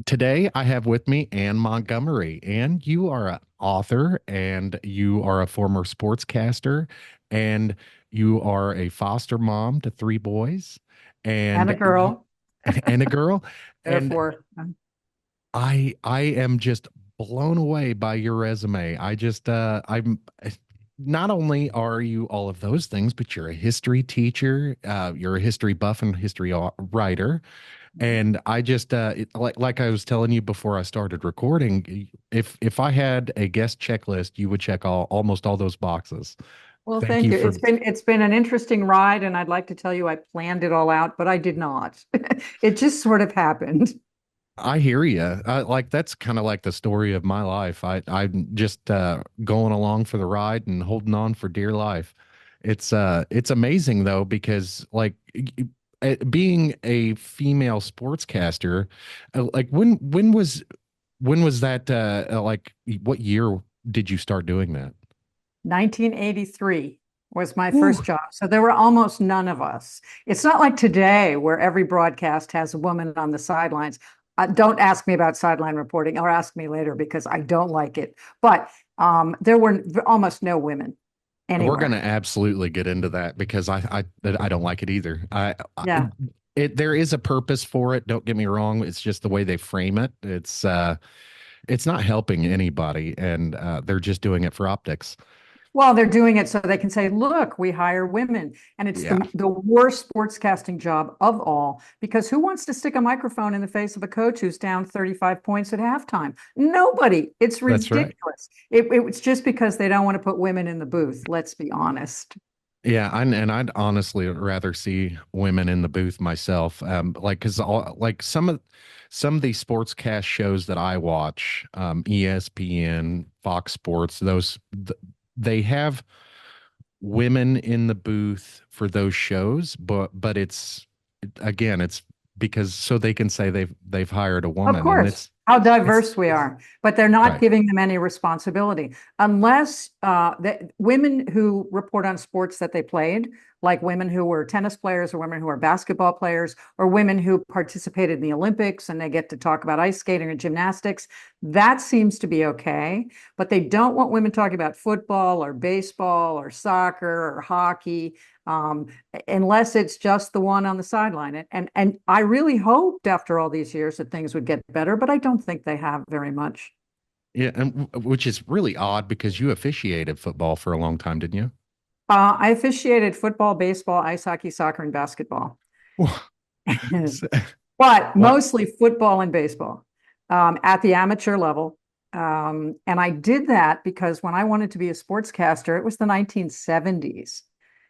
Today I have with me Anne Montgomery. Anne, you are an author and you are a former sportscaster and you are a foster mom to three boys And a and girl. and a girl. And Therefore, I am just blown away by your resume. I'm not only are you all of those things, but you're a history teacher, you're a history buff and writer. And like I was telling you before I started recording, if I had a guest checklist, you would check almost all those boxes. well, Thank thank you you. for. It's been an interesting ride, and I'd like to tell you I planned it all out, but I did not. It just sort of happened. I hear you. Like that's kind of like the story of my life. I'm just going along for the ride and holding on for dear life. It's amazing though because being a female sportscaster, like when was that like what year did you start doing that? 1983 was my Whew. first job. So there were almost none of us. It's not like today where every broadcast has a woman on the sidelines. Don't ask me about sideline reporting or ask me later because I don't like it. But there were almost no women We're anywhere. gonna absolutely get into that because I don't like it either. Yeah. There is a purpose for it. Don't get me wrong. It's just the way they frame it. It's not helping anybody, and they're just doing it for optics. Well, they're doing it so they can say, look, we hire women. And it's Yeah, the worst sportscasting job of all, because who wants to stick a microphone in the face of a coach who's down 35 points at halftime? Nobody. It's that's right. ridiculous. It's just because they don't want to put women in the booth. Let's be honest. Yeah, and I'd honestly rather see women in the booth myself. Like because like some of these sportscast shows that I watch, ESPN, Fox Sports, they have women in the booth for those shows, but it's again, it's because so they can say they've hired a Of woman, and course, it's how it's diverse we are, but they're not right. giving them any responsibility unless women who report on sports that they played, like women who were tennis players or women who are basketball players or women who participated in the Olympics and they get to talk about ice skating or gymnastics. That seems to be okay, but they don't want women talking about football or baseball or soccer or hockey. Um, unless it's just the one on the sideline. And I really hoped after all these years that things would get better, but I don't think they have very much. Yeah, and which is really odd because you officiated football for a long time, didn't you? I officiated football, baseball, ice hockey, soccer, and basketball, but Well, mostly football and baseball at the amateur level. And I did that because when I wanted to be a sportscaster, it was the 1970s.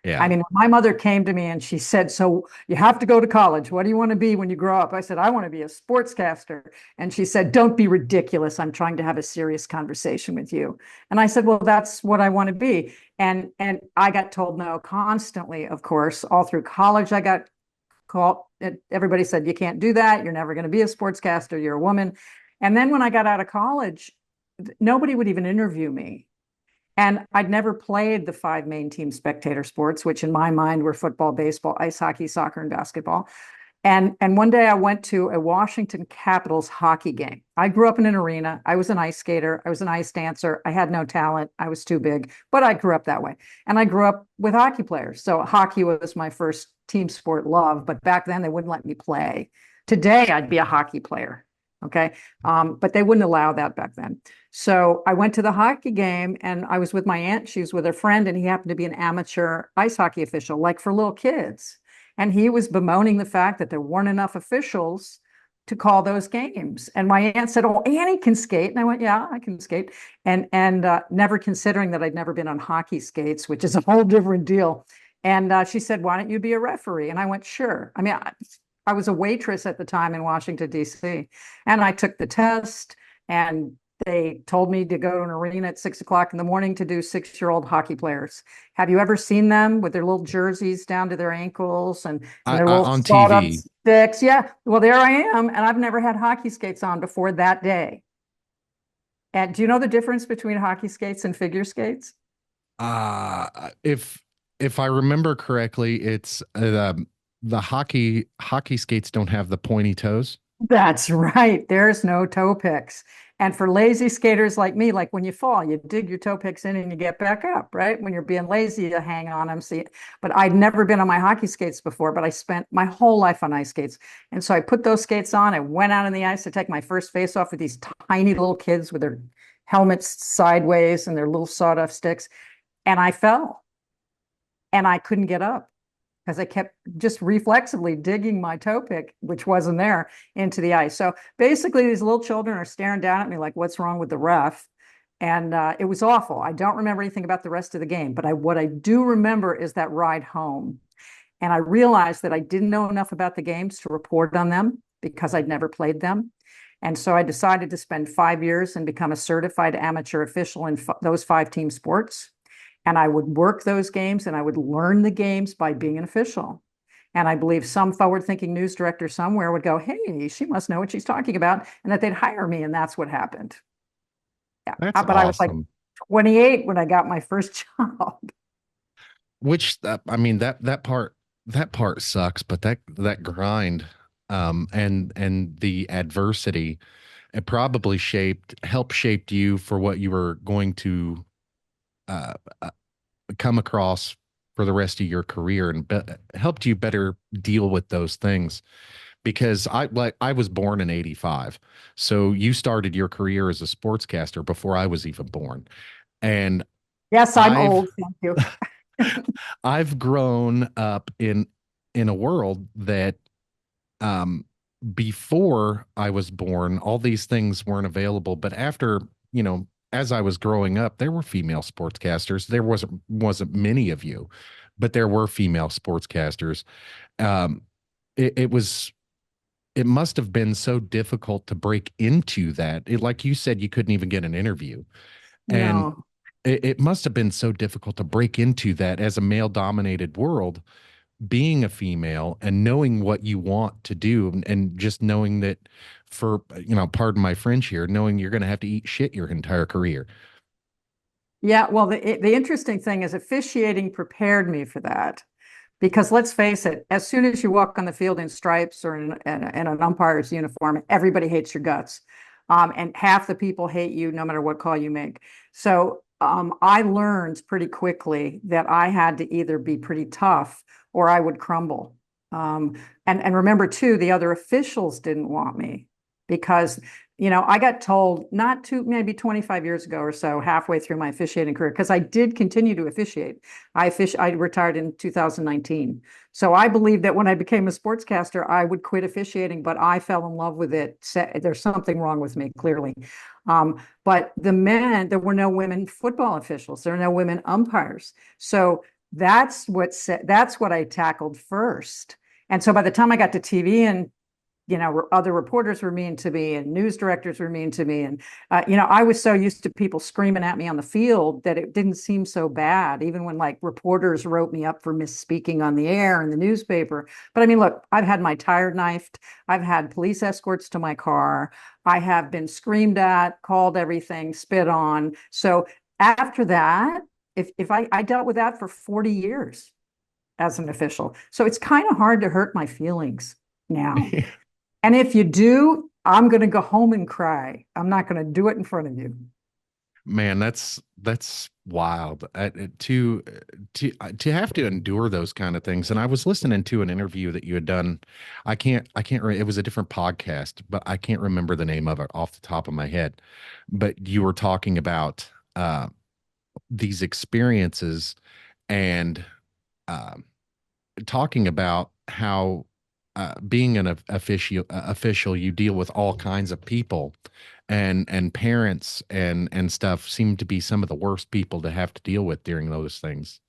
I yeah, mean, my mother came to me and she said, so you have to go to college. What do you want to be when you grow up? I said, I want to be a sportscaster. And she said, don't be ridiculous. I'm trying to have a serious conversation with you. And I said, well, that's what I want to be. And I got told no constantly, of course, all through college. I got called. Everybody said, you can't do that. You're never going to be a sportscaster. You're a woman. And then when I got out of college, nobody would even interview me. And I'd never played the five main team spectator sports, which in my mind were football, baseball, ice hockey, soccer, and basketball. And one day I went to a Washington Capitals hockey game. I grew up in an arena. I was an ice skater. I was an ice dancer. I had no talent. I was too big, but I grew up that way. And I grew up with hockey players. So hockey was my first team sport love, but back then they wouldn't let me play. Today I'd be a hockey player. Okay. But they wouldn't allow that back then. So I went to the hockey game and I was with my aunt. She was with her friend, and he happened to be an amateur ice hockey official, like for little kids. And he was bemoaning the fact that there weren't enough officials to call those games. And my aunt said, "Oh, Annie can skate." And I went, "Yeah, I can skate." And never considering that I'd never been on hockey skates, which is a whole different deal. And she said, "Why don't you be a referee?" And I went, "Sure." I mean, I was a waitress at the time in Washington, D.C. And I took the test, and they told me to go to an arena at 6 o'clock in the morning to do 6-year-old hockey players. Have you ever seen them with their little jerseys down to their ankles and their I little on sawed up TV. sticks? Yeah. Well, there I am. And I've never had hockey skates on before that day. And do you know the difference between hockey skates and figure skates? If I remember correctly, it's the hockey skates don't have the pointy toes. That's right. There's no toe picks. And for lazy skaters like me, like when you fall, you dig your toe picks in and you get back up, right? When you're being lazy, you hang on them. See, but I'd never been on my hockey skates before, but I spent my whole life on ice skates. And so I put those skates on. I went out on the ice to take my first face off with these tiny little kids with their helmets sideways and their little sawed-off sticks. And I fell and I couldn't get up because I kept just reflexively digging my toe pick, which wasn't there, into the ice. So basically, these little children are staring down at me like, what's wrong with the ref? And it was awful. I don't remember anything about the rest of the game, but what I do remember is that ride home. And I realized that I didn't know enough about the games to report on them because I'd never played them. And so I decided to spend 5 years and become a certified amateur official in those 5 team sports. And I would work those games and I would learn the games by being an official. And I believe some forward thinking news director somewhere would go, hey, she must know what she's talking about, and that they'd hire me. And that's what happened. Yeah. That's But I was like awesome. 28 when I got my first job. Which I mean that part sucks, but that grind and the adversity, it probably helped shaped you for what you were going to uh, uh, come across for the rest of your career, and helped you better deal with those things. Because I was born in '85, so you started your career as a sportscaster before I was even born, and Yes, I'm I've old. Thank you. I've grown up in a world that um before I was born, all these things weren't available. But after, as I was growing up, there were female sportscasters. There wasn't many of you, but there were female sportscasters. Um, it was it must have been so difficult to break into that. Like you said, you couldn't even get an interview, and No. it must have been so difficult to break into that as a male dominated world, being a female and knowing what you want to do, and just knowing that, for, pardon my French here, knowing you're going to have to eat shit your entire career. Yeah, well, the interesting thing is officiating prepared me for that. Because let's face it, as soon as you walk on the field in stripes or in an umpire's uniform, everybody hates your guts. And half the people hate you no matter what call you make. So I learned pretty quickly that I had to either be pretty tough or I would crumble. Um, and remember, too, the other officials didn't want me because I got told not to maybe 25 years ago or so, halfway through my officiating career, because I did continue to officiate. I retired in 2019. So I believe that when I became a sportscaster, I would quit officiating, but I fell in love with it. There's something wrong with me, clearly. But there were no women football officials. There were no women umpires. So that's what I tackled first. And so by the time I got to TV and other reporters were mean to me and news directors were mean to me. And, I was so used to people screaming at me on the field that it didn't seem so bad, even when like reporters wrote me up for misspeaking on the air in the newspaper. But I mean, look, I've had my tire knifed. I've had police escorts to my car. I have been screamed at, called everything, spit on. So after that, if I dealt with that for 40 years as an official. So it's kind of hard to hurt my feelings now. And if you do, I'm going to go home and cry. I'm not going to do it in front of you. Man, that's wild. To have to endure those kind of things. And I was listening to an interview that you had done. It was a different podcast, but I can't remember the name of it off the top of my head. But you were talking about these experiences, and um, talking about how, being an official, you deal with all kinds of people, and parents and stuff seem to be some of the worst people to have to deal with during those things.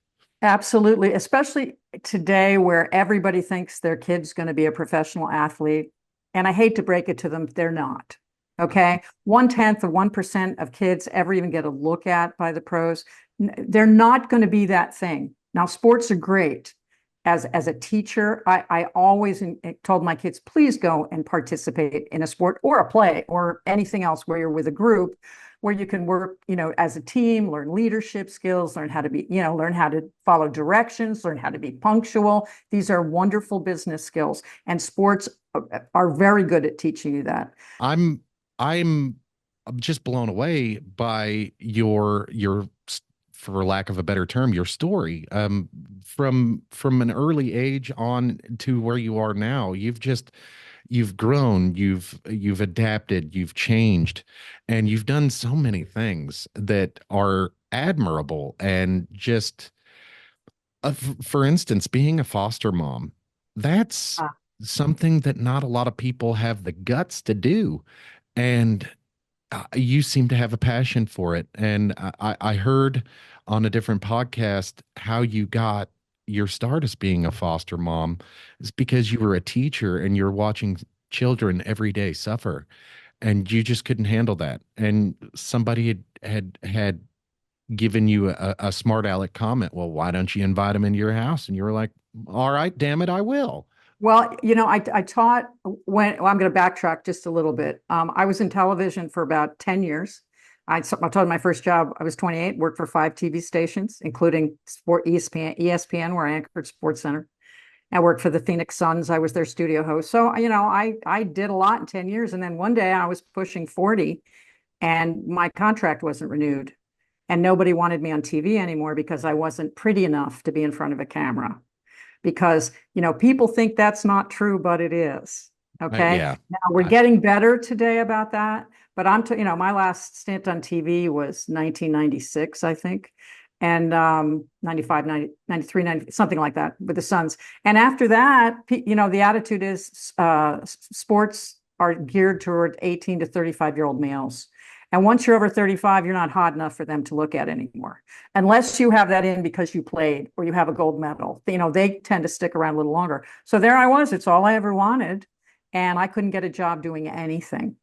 Absolutely, especially today where everybody thinks their kid's going to be a professional athlete. And I hate to break it to them, they're not. Okay. 1/10 of 1% of kids ever even get a look at by the pros. They're not going to be that thing. Now, sports are great. As a teacher, I always told my kids, please go and participate in a sport or a play or anything else where you're with a group where you can work, as a team, learn leadership skills, learn how to be, learn how to follow directions, learn how to be punctual. These are wonderful business skills, and sports are very good at teaching you that. I'm I'm just blown away by for lack of a better term, your story. From an early age on to where you are now, you've grown, you've adapted, you've changed, and you've done so many things that are admirable. And just for instance, being a foster mom, that's Uh, something that not a lot of people have the guts to do. And you seem to have a passion for it. And I heard on a different podcast how you got your start as being a foster mom is because you were a teacher and you're watching children every day suffer, and you just couldn't handle that. And somebody had given you a smart aleck comment. Well, why don't you invite them into your house? And you were like, all right, damn it, I will. well, I taught well, I'm going to backtrack just a little bit. I was in television for about 10 years. I told my first job, I was 28, worked for 5 TV stations, including ESPN, where I anchored Sports Center. I worked for the Phoenix Suns. I was their studio host. So, I did a lot in 10 years. And then one day I was pushing 40 and my contract wasn't renewed. And nobody wanted me on TV anymore because I wasn't pretty enough to be in front of a camera. Because, people think that's not true, but it is. Okay. Yeah. Now we're I, getting better today about that. But my last stint on TV was 1996, I think. And 95, 90, 93, 90, something like that with the Suns. And after that, the attitude is sports are geared toward 18 to 35-year-old males. And once you're over 35, you're not hot enough for them to look at anymore. Unless you have that in because you played or you have a gold medal. They tend to stick around a little longer. So there I was. It's all I ever wanted. And I couldn't get a job doing anything.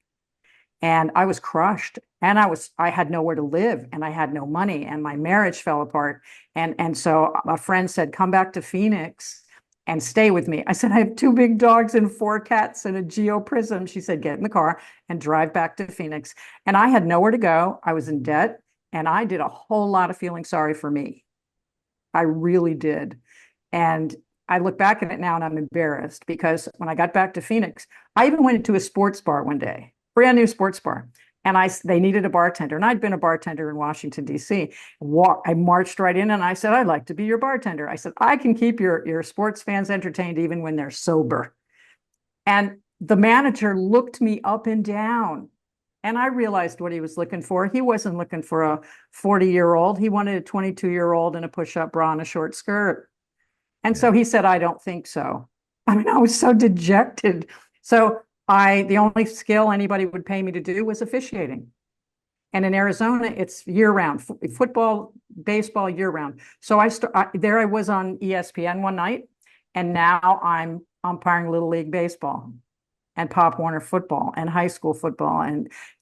And I was crushed. And I had nowhere to live and I had no money and my marriage fell apart. And so a friend said, come back to Phoenix and stay with me. I said, I have 2 big dogs and 4 cats and a Geo Prism. She said, get in the car and drive back to Phoenix. And I had nowhere to go. I was in debt and I did a whole lot of feeling sorry for me. I really did. And I look back at it now and I'm embarrassed because when I got back to Phoenix, I even went into a sports bar one day, brand new sports bar. And they needed a bartender. And I'd been a bartender in Washington, D.C. I marched right in and I said, I'd like to be your bartender. I said, I can keep your sports fans entertained even when they're sober. And the manager looked me up and down. And I realized what he was looking for. He wasn't looking for a 40-year-old. He wanted a 22-year-old in a push-up bra and a short skirt. And yeah. so he said, I don't think so. I mean, I was so dejected. So the only skill anybody would pay me to do was officiating. And in Arizona, it's year round, football, baseball, year round. So there I was on ESPN one night, and now I'm umpiring Little League baseball and Pop Warner football and high school football.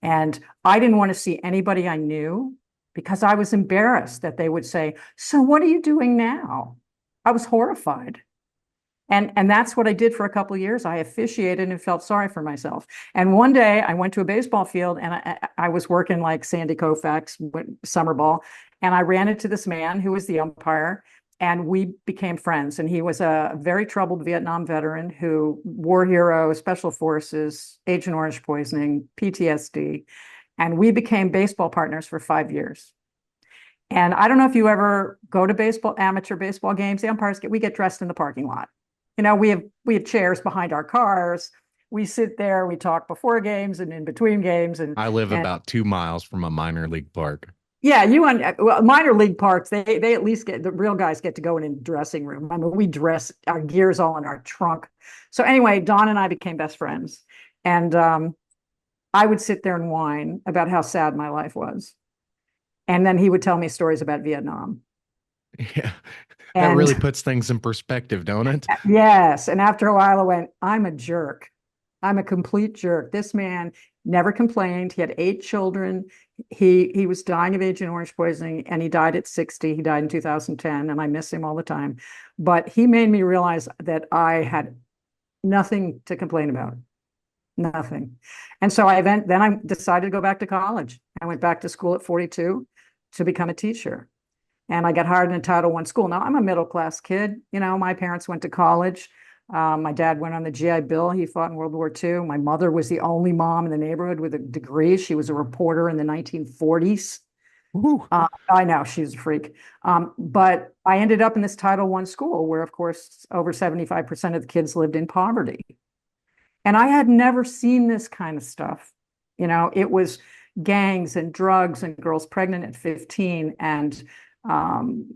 And I didn't want to see anybody I knew because I was embarrassed that they would say, so what are you doing now? I was horrified. And that's what I did for a couple of years. I officiated and felt sorry for myself. And one day I went to a baseball field and I was working like Sandy Koufax summer ball. And I ran into this man who was the umpire and we became friends. And he was a very troubled Vietnam veteran who war hero, special forces, Agent Orange poisoning, PTSD. And we became baseball partners for 5 years. And I don't know if you ever go to amateur baseball games. The umpires we get dressed in the parking lot. We have chairs behind our cars. We sit there, we talk before games and in between games. I live And about 2 miles from a minor league park. yeah, minor league parks, they at least the real guys get to go in a dressing room. I mean, we dress our gear's all in our trunk. So anyway, Don and I became best friends. And I would sit there and whine about how sad my life was. And then he would tell me stories about Vietnam. Yeah. That really And puts things in perspective, don't it? yes. And after a while, I went, I'm a jerk. I'm a complete jerk. This man never complained. He had 8 children. He was dying of Agent Orange poisoning and he died at 60. He died in 2010 and I miss him all the time. But he made me realize that I had nothing to complain about. Nothing. And so then I decided to go back to college. I went back to school at 42 to become a teacher. And I got hired in a Title I school. Now I'm a middle class kid. My parents went to college. My dad went on the GI Bill. He fought in World War II. My mother was the only mom in the neighborhood with a degree. She was a reporter in the 1940s. Woo. I know she's a freak. But I ended up in this Title I school where, of course, over 75% of the kids lived in poverty. And I had never seen this kind of stuff. It was gangs and drugs and girls pregnant at 15 and um,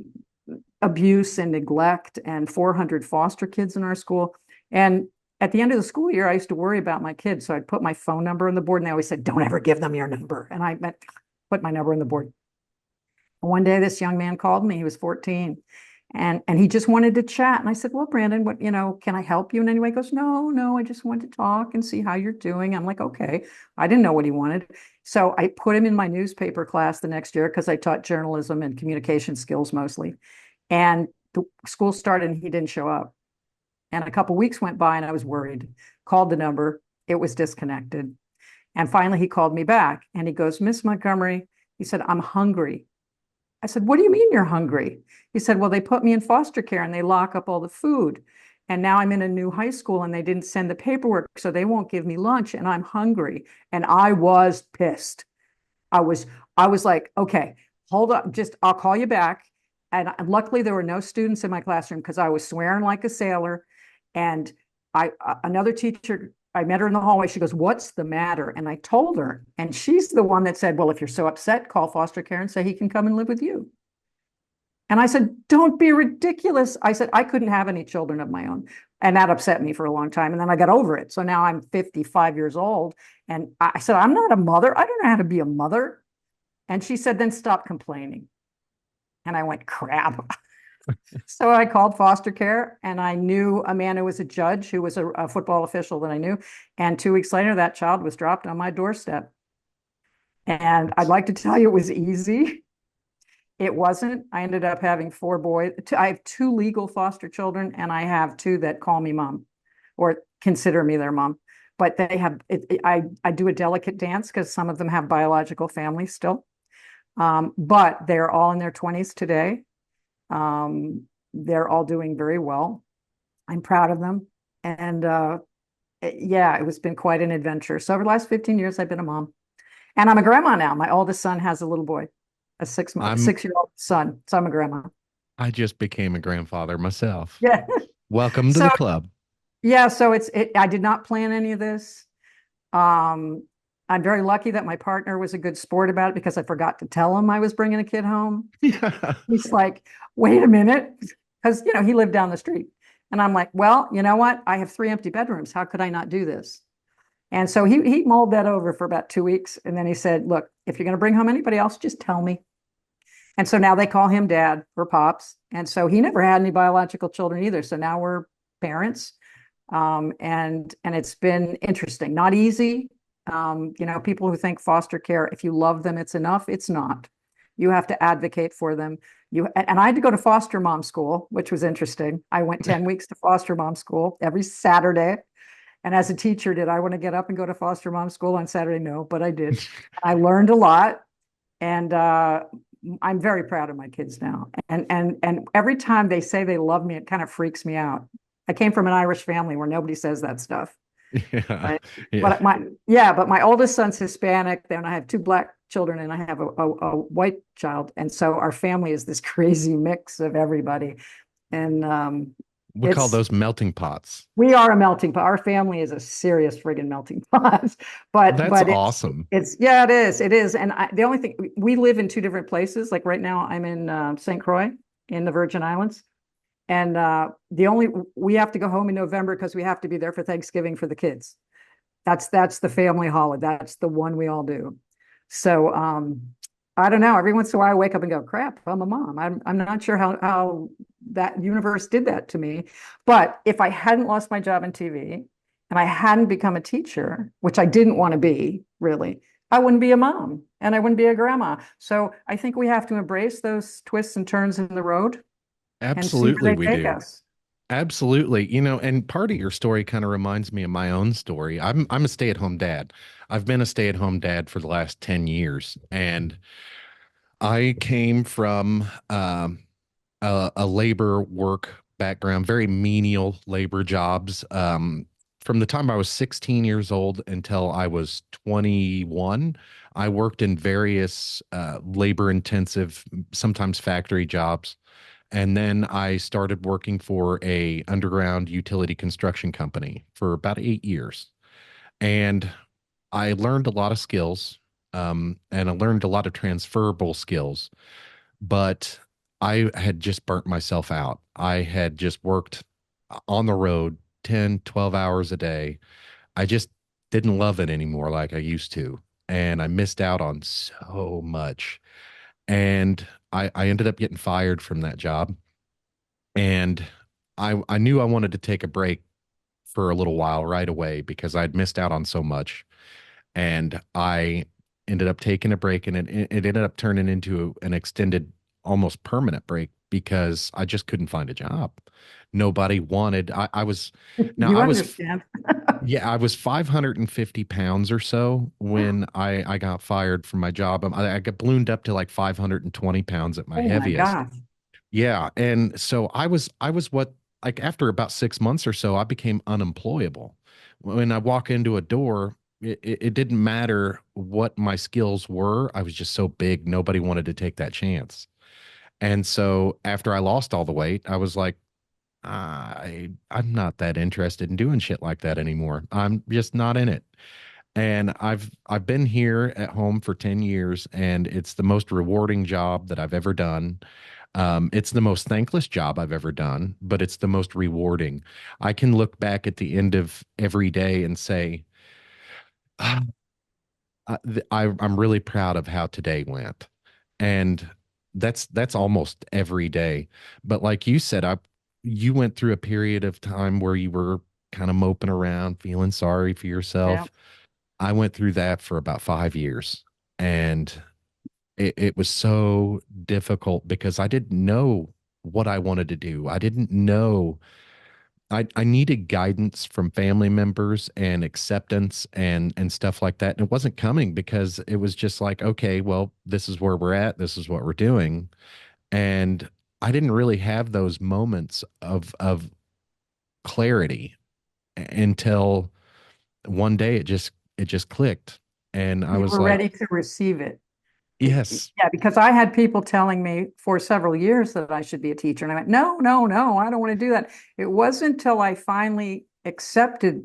abuse and neglect and 400 foster kids in our school. And at the end of the school year, I used to worry about my kids. So I'd put my phone number on the board and they always said, don't ever give them your number. And I meant, put my number on the board. One day, this young man called me. He was 14, and he just wanted to chat. And I said, "Well, Brandon, can I help you in any way?" He goes, "No, no, I just wanted to talk and see how you're doing." I'm like, "Okay." I didn't know what he wanted, so I put him in my newspaper class the next year because I taught journalism and communication skills mostly. And the school started, and he didn't show up. And a couple of weeks went by, and I was worried. Called the number, it was disconnected. And finally, he called me back, and he goes, "Miss Montgomery," he said, "I'm hungry." I said, "What do you mean you're hungry?" He said, "Well, they put me in foster care and they lock up all the food. And now I'm in a new high school and they didn't send the paperwork, so they won't give me lunch and I'm hungry." And I was pissed. I was I was like, "Okay, hold up, just I'll call you back." And luckily there were no students in my classroom because I was swearing like a sailor. And another teacher, I met her in the hallway. She goes, "What's the matter?" And I told her, and she's the one that said, "Well, if you're so upset, call foster care and say he can come and live with you." And I said, "Don't be ridiculous." I said, I couldn't have any children of my own. And that upset me for a long time. And then I got over it. So now I'm 55 years old. And I said, "I'm not a mother. I don't know how to be a mother." And she said, "Then stop complaining." And I went, crap. So I called foster care and I knew a man who was a judge, who was a football official that I knew. And 2 weeks later, that child was dropped on my doorstep. And I'd like to tell you it was easy. It wasn't. I ended up having 4 boys. I have 2 legal foster children, and I have 2 that call me mom or consider me their mom. But they have, I do a delicate dance because some of them have biological families still. But they're all in their 20s today. They're all doing very well. I'm proud of them. And yeah, it was been quite an adventure. So over the last 15 years, I've been a mom. And I'm a grandma now. My oldest son has a little boy, a I'm 6-year-old son. So I'm a grandma. I just became a grandfather myself. Yeah. Welcome to So the club. yeah, so I did not plan any of this. Um, I'm very lucky that my partner was a good sport about it because I forgot to tell him I was bringing a kid home. Yeah. He's like, "Wait a minute," because he lived down the street. And I'm like, "Well, you know what? I have 3 empty bedrooms. How could I not do this?" And so he mulled that over for about 2 weeks. And then he said, "Look, if you're going to bring home anybody else, just tell me." And so now they call him dad or pops. And so he never had any biological children either. So now we're parents. And it's been interesting, not easy. People who think foster care, if you love them, it's enough. It's not. You have to advocate for them. And I had to go to foster mom school, which was interesting. I went 10 weeks to foster mom school every Saturday. And as a teacher, did I want to get up and go to foster mom school on Saturday? No, but I did. I learned a lot. And I'm very proud of my kids now. And every time they say they love me, it kind of freaks me out. I came from an Irish family where nobody says that stuff. Yeah. Right? Yeah. But my oldest son's Hispanic. Then I have 2 black children and I have a white child. And so our family is this crazy mix of everybody. And We call it's those melting pots. we are a melting pot. Our family is a serious friggin' melting pot. but That's but awesome. it's yeah, it is. And the only thing, we live in 2 different places. Like right now, I'm in St. Croix in the Virgin Islands. And we have to go home in November because we have to be there for Thanksgiving for the kids. That's the family holiday. That's the one we all do. So I don't know. Every once in a while I wake up and go, crap, I'm a mom. I'm not sure how that universe did that to me. But if I hadn't lost my job in TV and I hadn't become a teacher, which I didn't want to be really, I wouldn't be a mom and I wouldn't be a grandma. So I think we have to embrace those twists and turns in the road and see Absolutely, where they we take do. us. Absolutely. And part of your story kind of reminds me of my own story. I'm a stay-at-home dad. I've been a stay-at-home dad for the last 10 years, and I came from a labor work background, very menial labor jobs. From the time I was 16 years old until I was 21, I worked in various labor intensive, sometimes factory jobs. And then I started working for a underground utility construction company for about 8 years. And I learned a lot of skills, and I learned a lot of transferable skills, but I had just burnt myself out. I had just worked on the road 10, 12 hours a day. I just didn't love it anymore like I used to. And I missed out on so much. And I ended up getting fired from that job. And I knew I wanted to take a break for a little while right away because I'd missed out on so much. And I ended up taking a break, and it ended up turning into an extended, almost permanent break because I just couldn't find a job. Nobody wanted, I was, now You I was, understand. yeah, I was 550 pounds or so when I got fired from my job. I got ballooned up to like 520 pounds at my Oh my heaviest. gosh. Yeah. And so I was what, like after about 6 months or so, I became unemployable. When I walk into a door, it didn't matter what my skills were. I was just so big, nobody wanted to take that chance. And so after I lost all the weight, I was like, I'm not that interested in doing shit like that anymore. I'm just not in it. And I've been here at home for 10 years, and it's the most rewarding job that I've ever done. It's the most thankless job I've ever done, but it's the most rewarding. I can look back at the end of every day and say, "Ah, I'm really proud of how today went." And that's almost every day. But like you said, you went through a period of time where you were kind of moping around, feeling sorry for Yeah. yourself. I went through that for about 5 years, and it was so difficult because I didn't know what I wanted to do. I didn't know. I needed guidance from family members and acceptance and stuff like that. And it wasn't coming because it was just like, okay, well, this is where we're at. This is what we're doing. And I didn't really have those moments of clarity until one day it just clicked. And I You was were like, ready to receive it. yes. Yeah, because I had people telling me for several years that I should be a teacher. And I went, no, no, no, I don't want to do that. It wasn't until I finally accepted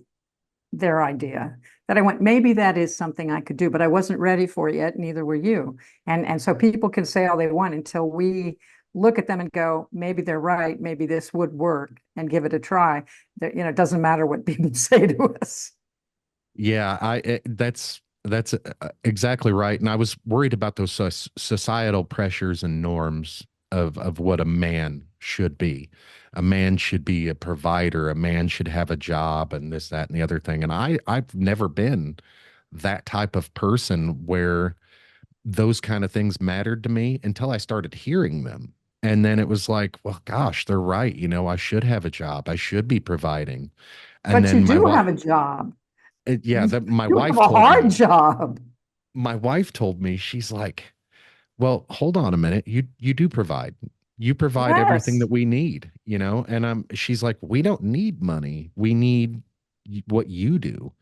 their idea that I went, maybe that is something I could do, but I wasn't ready for it yet, neither were you. And so people can say all they want until we look at them and go, maybe they're right, maybe this would work and give it a try. That, it doesn't matter what people say to us. Yeah, that's exactly right. And I was worried about those societal pressures and norms of what a man should be. A man should be a provider. A man should have a job and this, that, and the other thing. And I've never been that type of person where those kind of things mattered to me until I started hearing them. And then it was like, well, gosh, they're right. I should have a job. I should be providing. And But you then my do wife, have a job. yeah, that my You have wife a told hard me, job. she's like, well, hold on a minute. You do provide. You provide everything that Yes. we need. And she's like, we don't need money. We need what you do.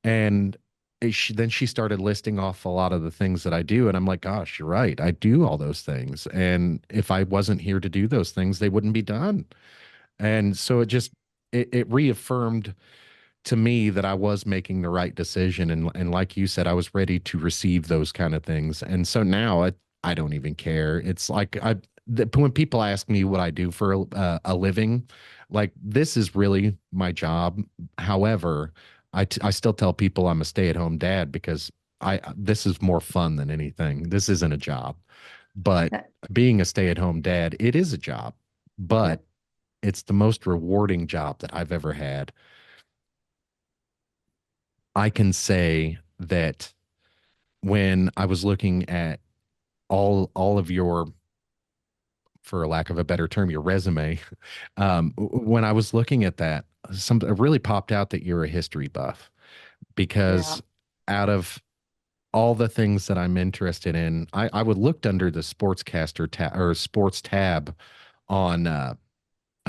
And then she started listing off a lot of the things that I do. And I'm like, gosh, you're right. I do all those things. And if I wasn't here to do those things, they wouldn't be done. And so it reaffirmed to me that I was making the right decision. And like you said, I was ready to receive those kind of things. And so now I don't even care. It's like when people ask me what I do for a living, like this is really my job. However, I still tell people I'm a stay-at-home dad because this is more fun than anything. This isn't a job. But Yeah. being a stay-at-home dad, it is a job, Yeah. but it's the most rewarding job that I've ever had. I can say that when I was looking at all of your, for lack of a better term, your resume, when I was looking at that, it really popped out that you're a history buff Yeah. because out of all the things that I'm interested in, I would looked under the sportscaster tab or sports tab on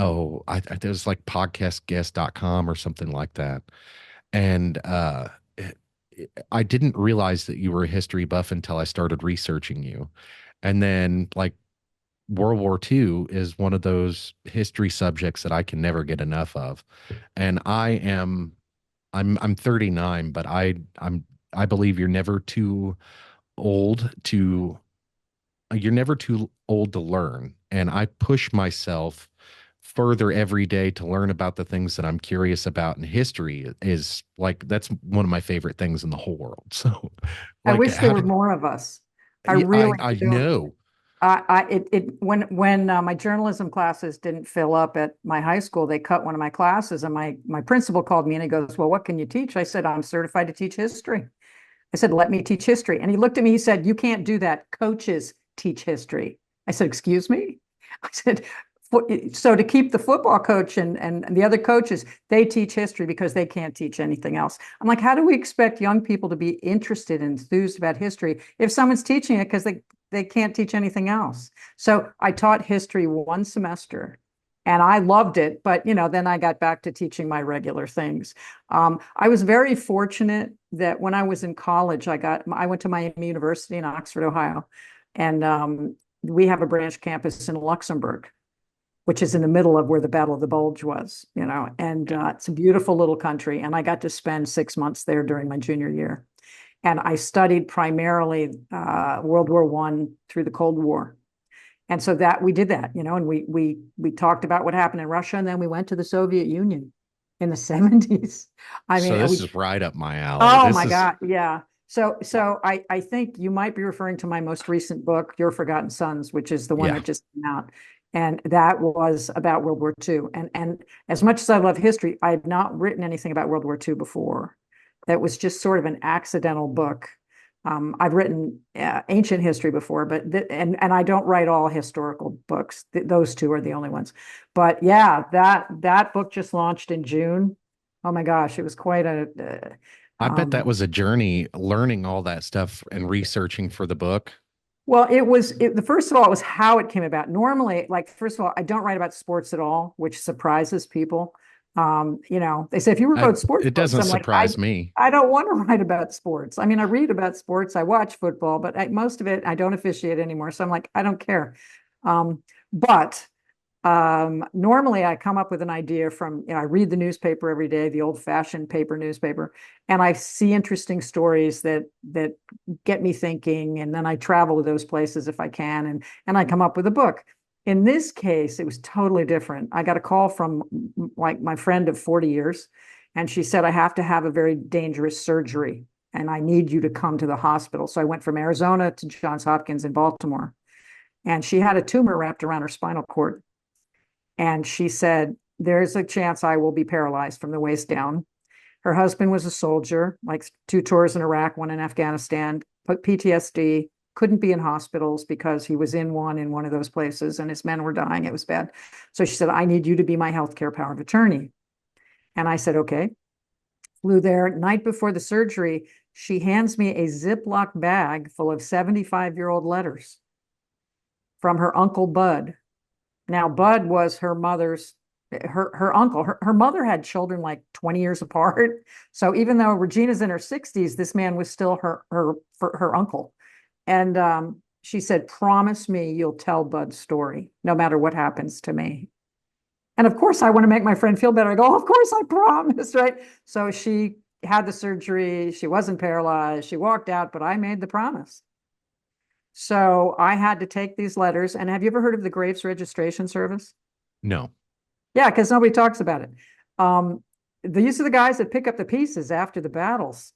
Oh, it was like podcastguest.com or something like that. And it- I didn't realize that you were a history buff until I started researching you. And then like World War II is one of those history subjects that I can never get enough of. And I'm 39, but I believe old to you're never too old to learn. And I push myself further every day to learn about the things that I'm curious about. And history is like, that's one of my favorite things in the whole world. So, I like, wish there how were did more of us. I yeah, really I do. know. When my journalism classes didn't fill up at my high school, they cut one of my classes, and my principal called me and he goes, "Well, what can you teach?" I said, "I'm certified to teach history." I said, "Let me teach history." And he looked at me, he said, "You can't do that. Coaches teach history." I said, "Excuse me?" I said, "So to keep the football coach and the other coaches, they teach history because they can't teach anything else." I'm like, how do we expect young people to be interested and enthused about history if someone's teaching it because they can't teach anything else? So I taught history one semester and I loved it. But, then I got back to teaching my regular things. I was very fortunate that when I was in college, I went to Miami University in Oxford, Ohio, and we have a branch campus in Luxembourg, which is in the middle of where the Battle of the Bulge was, and it's a beautiful little country. And I got to spend 6 months there during my junior year. And I studied primarily World War One through the Cold War. And so that we did that, and we talked about what happened in Russia, and then we went to the Soviet Union in the 70s. I So mean, this is right up my alley. oh This my is God, yeah. So I think you might be referring to my most recent book, Your Forgotten Sons, which is the one yeah. that just came out. And that was about World War II. And as much as I love history, I had not written anything about World War II before. That was just sort of an accidental book. I've written ancient history before, but and I don't write all historical books. Those two are the only ones. But yeah, that book just launched in June. Oh my gosh, it was quite a I bet that um, was a journey learning all that stuff and researching for the book. well, the first of all, it was how it came about. Normally, like, first of all, I don't write about sports at all, which surprises people. They say if you wrote sports It books, doesn't I'm like, I, surprise me. I don't want to write about sports. I mean, I read about sports, I watch football, but most of it, I don't officiate anymore. So I'm like, I don't care. But Normally I come up with an idea from, I read the newspaper every day, the old fashioned paper newspaper, and I see interesting stories that get me thinking. And then I travel to those places if I can, and I come up with a book. In this case, it was totally different. I got a call from like my friend of 40 years, and she said, I have to have a very dangerous surgery and I need you to come to the hospital. So I went from Arizona to Johns Hopkins in Baltimore, and she had a tumor wrapped around her spinal cord. And she said, there's a chance I will be paralyzed from the waist down. Her husband was a soldier, like 2 tours in Iraq, one in Afghanistan, but PTSD, couldn't be in hospitals because he was in one of those places and his men were dying. It was bad. So she said, I need you to be my healthcare power of attorney. And I said, okay. Flew there. Night before the surgery, she hands me a Ziploc bag full of 75-year-old letters from her uncle Bud. Now, Bud was her uncle. Her mother had children like 20 years apart. So even though Regina's in her 60s, this man was still her uncle. And she said, promise me you'll tell Bud's story, no matter what happens to me. And of course, I want to make my friend feel better. I go, of course, I promise, right? So she had the surgery. She wasn't paralyzed. She walked out, but I made the promise. So I had to take these letters. And have you ever heard of the Graves Registration Service? No. Yeah, because nobody talks about it. Um, these are the guys that pick up the pieces after the battles.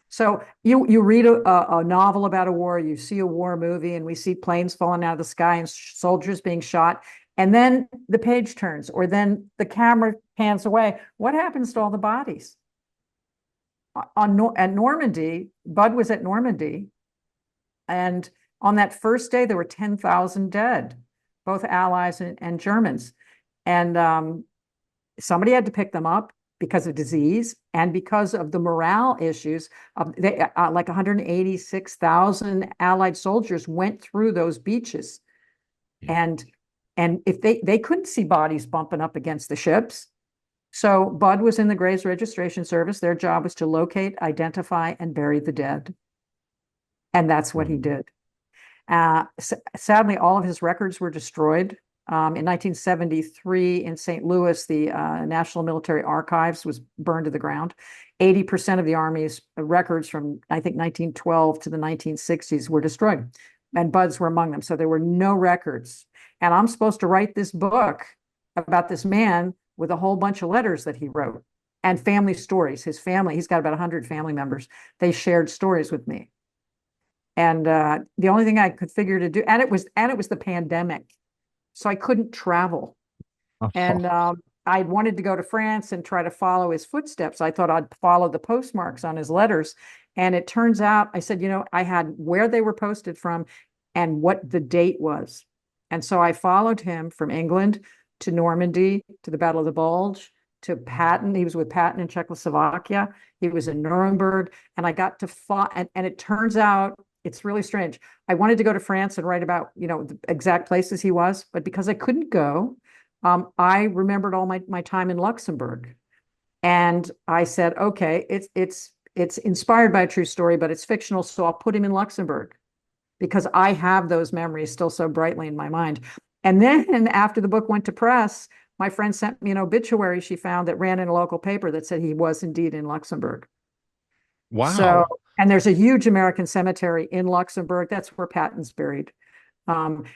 So you read a novel about a war, you see a war movie, and we see planes falling out of the sky and soldiers being shot, and then the page turns, or then the camera pans away. What happens to all the bodies? At Normandy, Bud was at Normandy, and on that first day, there were 10,000 dead, both Allies and Germans. And somebody had to pick them up because of disease and because of the morale issues. Like 186,000 Allied soldiers went through those beaches. Yeah. And And if they couldn't see bodies bumping up against the ships. So Bud was in the Graves Registration Service. Their job was to locate, identify, and bury the dead. And that's what he Mm. did. Sadly, all of his records were destroyed. In 1973, in St. Louis, the National Military Archives was burned to the ground. 80% of the Army's records from, I think, 1912 to the 1960s were destroyed, and Bud's were among them. So there were no records. And I'm supposed to write this book about this man with a whole bunch of letters that he wrote and family stories. His family, he's got about 100 family members. They shared stories with me. And the only thing I could figure to do, and it was the pandemic, so I couldn't travel. Oh, And I wanted to go to France and try to follow his footsteps. I thought I'd follow the postmarks on his letters. And it turns out, I said, I had where they were posted from and what the date was. And so I followed him from England to Normandy, to the Battle of the Bulge, to Patton. He was with Patton in Czechoslovakia. He was in Nuremberg. And I got to and it turns out, it's really strange. I wanted to go to France and write about, the exact places he was, but because I couldn't go, I remembered all my time in Luxembourg. And I said, okay, it's inspired by a true story, but it's fictional, so I'll put him in Luxembourg because I have those memories still so brightly in my mind. And then after the book went to press, my friend sent me an obituary she found that ran in a local paper that said he was indeed in Luxembourg. So, wow. and there's a huge American cemetery in Luxembourg. That's where Patton's buried. And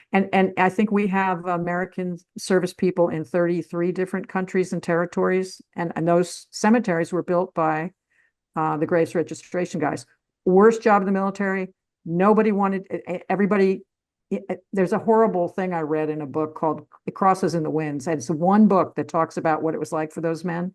I think we have American service people in 33 different countries and territories, and those cemeteries were built by the Graves registration guys. Worst job in the military. Nobody wanted everybody. There's a horrible thing I read in a book called "It Crosses in the Winds." And it's one book that talks about what it was like for those men.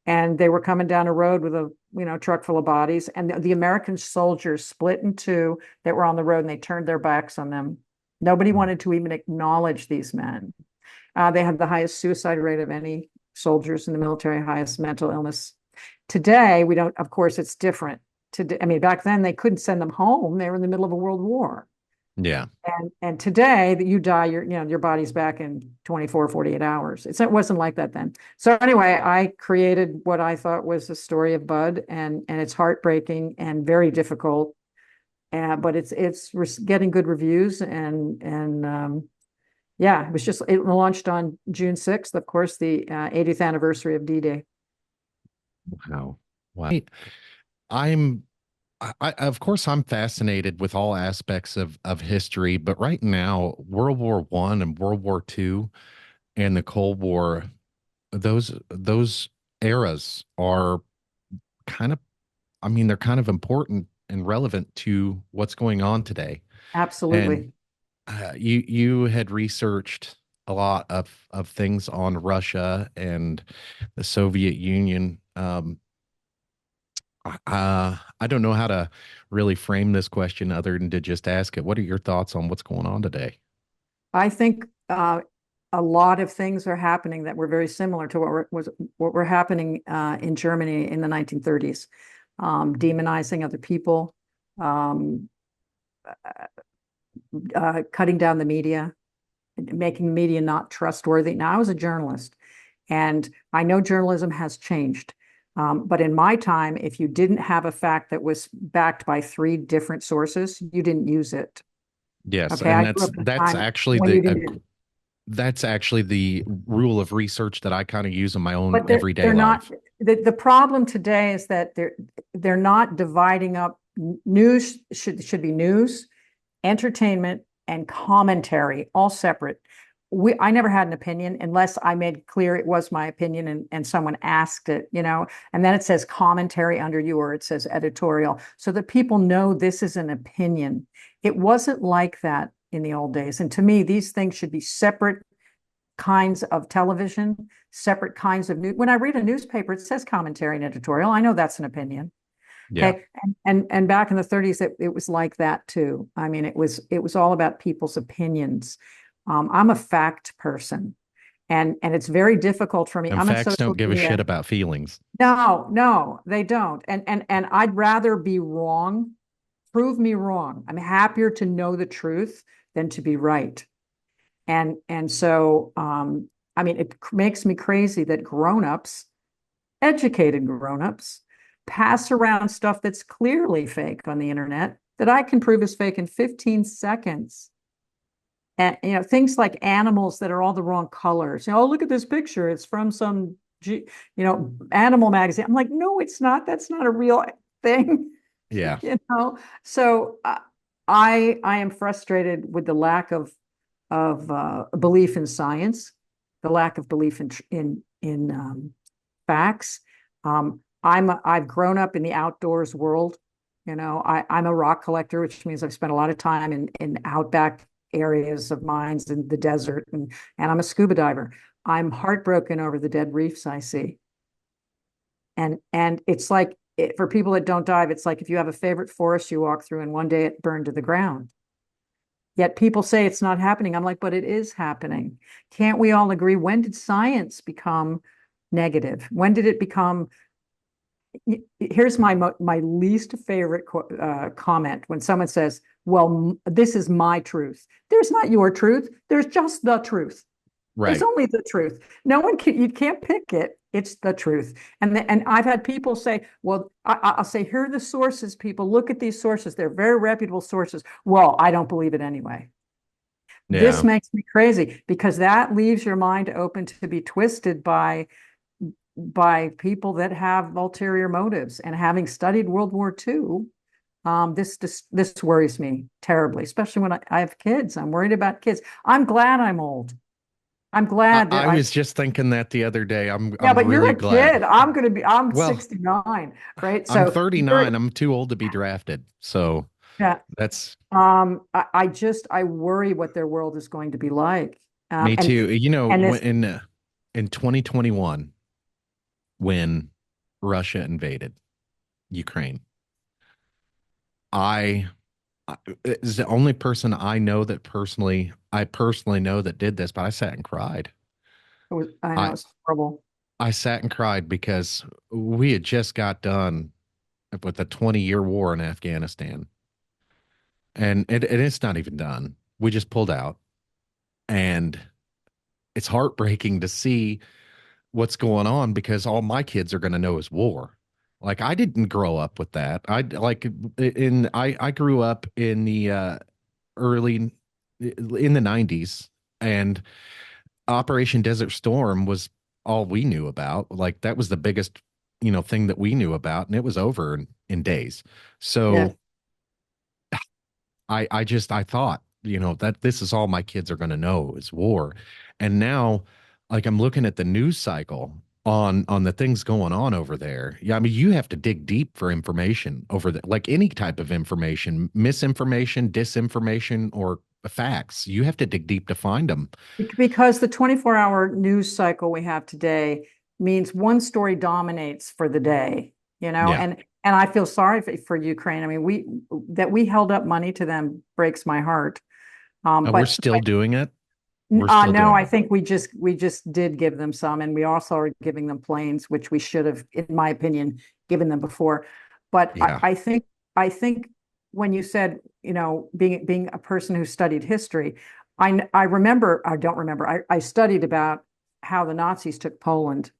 And they were coming down a road with a truck full of bodies, and the American soldiers split in two that were on the road, and they turned their backs on them. Nobody wanted to even acknowledge these men. They had the highest suicide rate of any soldiers in the military, highest mental illness. Today, we don't, of course, it's different. Today, I mean, back then they couldn't send them home. They were in the middle of a world war. Yeah. And today that you die, your body's back in 24, 48 hours. It wasn't like that then. So anyway, I created what I thought was the story of Bud, and it's heartbreaking and very difficult. But it's getting good reviews, and yeah, it launched on June 6th, of course, the 80th anniversary of D-Day. Wow. Wow. I'm of course I'm fascinated with all aspects of history, but right now, World War One and World War Two and the Cold War, those eras are kind of, I mean, they're kind of important and relevant to what's going on today. And Absolutely. you had researched a lot of things on Russia and the Soviet Union. I don't know how to really frame this question other than to just ask it. What are your thoughts on what's going on today? I think a lot of things are happening that were very similar to what were happening in Germany in the 1930s, demonizing other people, um, cutting down the media, making media not trustworthy. Now, I was a journalist, and I know journalism has changed. But in my time, if you didn't have a fact that was backed by three different sources, you didn't use it. Yes, Okay, and I grew up in a that's time actually when the you didn't. that's actually the rule of research that I kind of use in my own But everyday they're not. life. The problem today is that they're not dividing up. News should be news, entertainment, and commentary, all separate. I never had an opinion unless I made clear it was my opinion, and someone asked it, and then it says commentary under you, or it says editorial, so that people know this is an opinion. It wasn't like that in the old days. And to me, these things should be separate kinds of television, separate kinds of news. When I read a newspaper, it says commentary and editorial. I know that's an opinion. Yeah. Okay. And back in the 30s, it was like that too. I mean, it was all about people's opinions. I'm a fact person, and it's very difficult for me. And I'm in facts social don't give a media. shit about feelings. No, no, they don't. And I'd rather be wrong. Prove me wrong. I'm happier to know the truth than to be right. And so I mean, it makes me crazy that grown-ups, educated grown-ups, pass around stuff that's clearly fake on the internet that I can prove is fake in 15 seconds. And things like animals that are all the wrong colors. Oh, look at this picture. It's from some animal magazine. I'm like, no, it's not. That's not a real thing. Yeah. So I am frustrated with the lack of belief in science, the lack of belief in facts. I've grown up in the outdoors world. I'm a rock collector, which means I've spent a lot of time in outback areas of mines in the desert, and I'm a scuba diver. I'm heartbroken over the dead reefs I see. And it's like, for people that don't dive, it's like if you have a favorite forest you walk through and one day it burned to the ground. Yet people say it's not happening. I'm like, but it is happening. Can't we all agree? When did science become negative? When did it become? Here's my least favorite comment when someone says, "Well, this is my truth." There's not your truth. There's just the truth. There's Right. only the truth. No one can, you can't pick it. It's the truth. And I've had people say, well, I'll say, here are the sources, people. Look at these sources. They're very reputable sources. Well, I don't believe it anyway. This Yeah. makes me crazy because that leaves your mind open to be twisted by people that have ulterior motives. And having studied World War II, this worries me terribly, especially when I have kids. I'm worried about kids. I'm glad I'm old. I'm glad that I I, was just thinking that the other day. yeah, I'm but you're really a glad. kid. I'm Well, 69, right? I'm So 39. I'm too old to be drafted. So yeah, that's I worry what their world is going to be like. me And too. this, In 2021, when Russia invaded Ukraine, I is the only person I personally know that did this, but I sat and cried. I know I it's horrible. I sat and cried because we had just got done with a 20-year war in Afghanistan, and it's not even done. We just pulled out, and it's heartbreaking to see what's going on because all my kids are going to know is war. Like I didn't grow up with that. I grew up in the early in the 90s, and Operation Desert Storm was all we knew about. Like that was the biggest, thing that we knew about, and it was over in days. Yeah. So I thought, that this is all my kids are going to know is war. And now, like I'm looking at the news cycle on the things going on over there. Yeah, I mean, you have to dig deep for information over the like any type of information, misinformation, disinformation, or facts. You have to dig deep to find them. Because the 24-hour news cycle we have today means one story dominates for the day, Yeah. and I feel sorry for Ukraine. I mean, we held up money to them breaks my heart. We're But still doing it. We're still no, doing I it. think we just did give them some, and we also are giving them planes, which we should have, in my opinion, given them before. But Yeah. I think when you said, being a person who studied history, I remember, I don't remember, I studied about how the Nazis took Poland,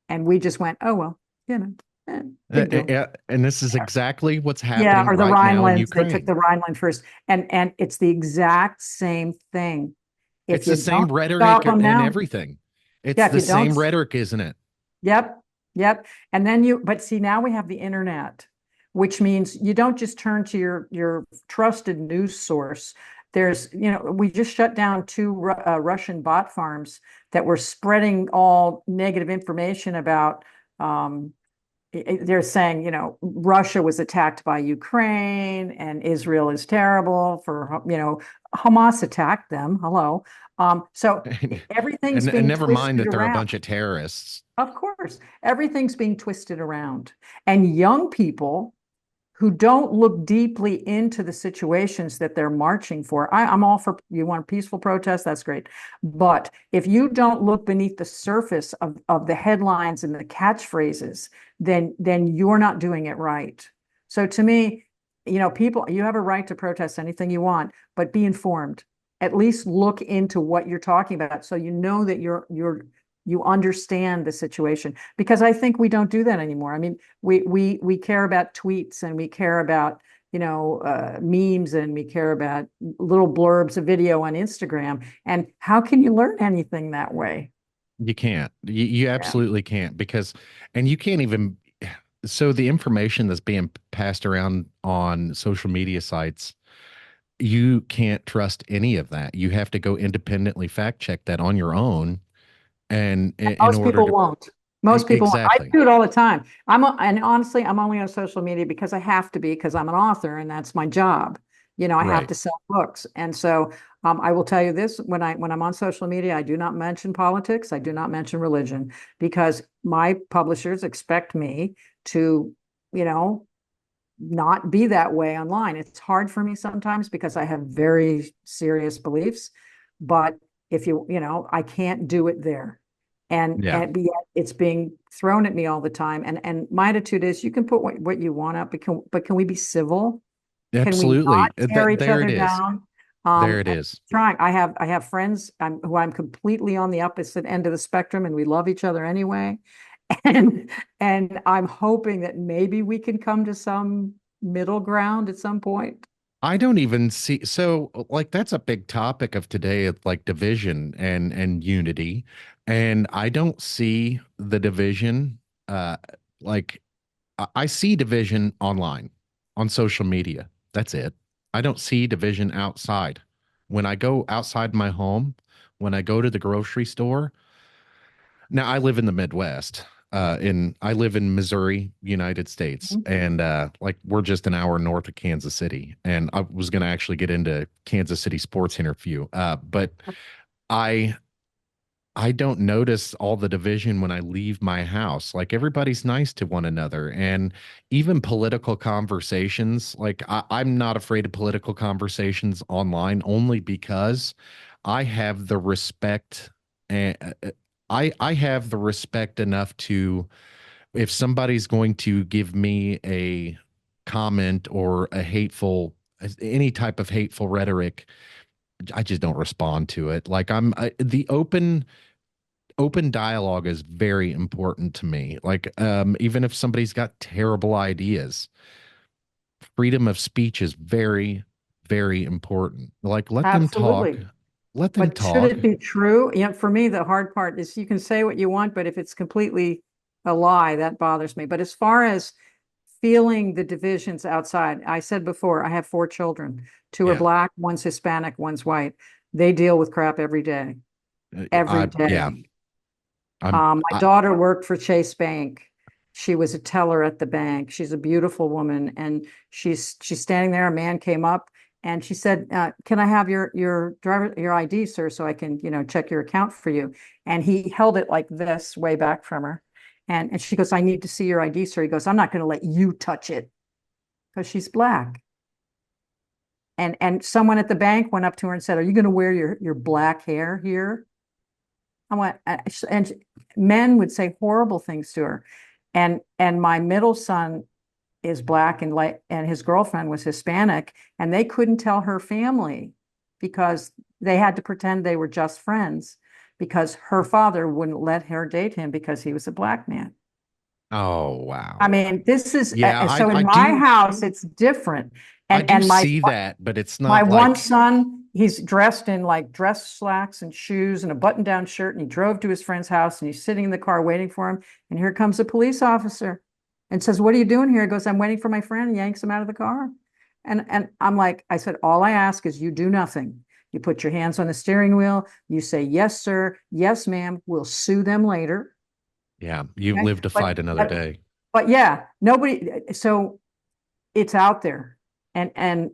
and we just went, oh well, big deal. And this is exactly what's Yeah, happening or the right now in Rhinelands, they took Ukraine. the Rhineland first, and it's the exact same thing. If It's you the don't same rhetoric stop them and now, everything. It's yeah, if the you don't, same rhetoric, isn't it? yep, yep. And then but see, now we have the internet, which means you don't just turn to your trusted news source. We just shut down two Russian bot farms that were spreading all negative information about. They're saying, Russia was attacked by Ukraine and Israel is terrible for, Hamas attacked them. Hello. So And, everything's and being never mind twisted that they're a around. bunch of terrorists. Of course, everything's being twisted around. And young people who don't look deeply into the situations that they're marching for. I'm all for, you want a peaceful protest, that's great. But if you don't look beneath the surface of the headlines and the catchphrases, then you're not doing it right. So to me, people, you have a right to protest anything you want, but be informed at least look into what you're talking about so you know that you understand the situation. Because I think we don't do that anymore. I mean, we care about tweets, and we care about, memes, and we care about little blurbs of video on Instagram. And how can you learn anything that way? You can't. You Yeah. absolutely can't because, and you can't even. So the information that's being passed around on social media sites, you can't trust any of that. You have to go independently fact check that on your own, and in Most order people to won't. Most people won't. I exactly do it all the time. And honestly, I'm only on social media because I have to be, because I'm an author and that's my job. I have right. to sell books. And so I will tell you this, when I'm on social media, I do not mention politics. I do not mention religion, because my publishers expect me to, you know, not be that way online. It's hard for me sometimes because I have very serious beliefs, but if I can't do it there. Yeah, And yet it's being thrown at me all the time. And my attitude is, you can put what you want up, but can we be civil? Can we not absolutely. tear That each there it other is. down? There it And is. trying. I have friends who I'm completely on the opposite end of the spectrum, and we love each other anyway. And I'm hoping that maybe we can come to some middle ground at some point. I don't even see so like that's a big topic of today, like division and unity. And I don't see the division like I see division online on social media. That's it. I don't see division outside. When I go outside my home, when I go to the grocery store, now I live in the Midwest. I live in Missouri, United States, Mhm. and like we're just an hour north of Kansas City. And I was going to actually get into Kansas City sports interview, but I I don't notice all the division when I leave my house. Like everybody's nice to one another, and even political conversations. Like I'm not afraid of political conversations online only because I have the respect and I have the respect enough to if somebody's going to give me a comment or a hateful any type of hateful rhetoric, I just don't respond to it. Like the open dialogue is very important to me. Like, even if somebody's got terrible ideas, freedom of speech is very, very important. Like, let them talk. Absolutely. Let them But should talk. it be true? For me, the hard part is, you can say what you want, but if it's completely a lie, that bothers me. But as far as feeling the divisions outside, I said before, I have 4 children. Two are Yeah. black, one's Hispanic, one's white. They deal with crap every day, every Yeah. day. I'm, My I, daughter worked for Chase Bank. She was a teller at the bank. She's a beautiful woman, and she's standing there. A man came up and she said, "Can I have your ID, sir, so I can check your account for you?" And he held it like this, way back from her, and she goes, "I need to see your ID, sir." He goes, "I'm not going to let you touch it," because she's black. And someone at the bank went up to her and said, "Are you going to wear your black hair here?" I went, and men would say horrible things to her. And my middle son is black, and his girlfriend was Hispanic, and they couldn't tell her family because they had to pretend they were just friends, because her father wouldn't let her date him because he was a black man. oh, I wow. mean, this is Yeah. so in my house, it's different. I And do and my see that, but it's my not one like, son, he's dressed in like dress slacks and shoes and a button-down shirt, and he drove to his friend's house, and he's sitting in the car waiting for him. And here comes a police officer and says, "What are you doing here?" He goes, "I'm waiting for my friend," and yanks him out of the car. And I'm like, I said, "All I ask is you do nothing. You put your hands on the steering wheel. You say, 'Yes, sir. Yes, ma'am.' We'll sue them later." yeah, you Okay. live to But fight another but day. but yeah, nobody. So it's out there, and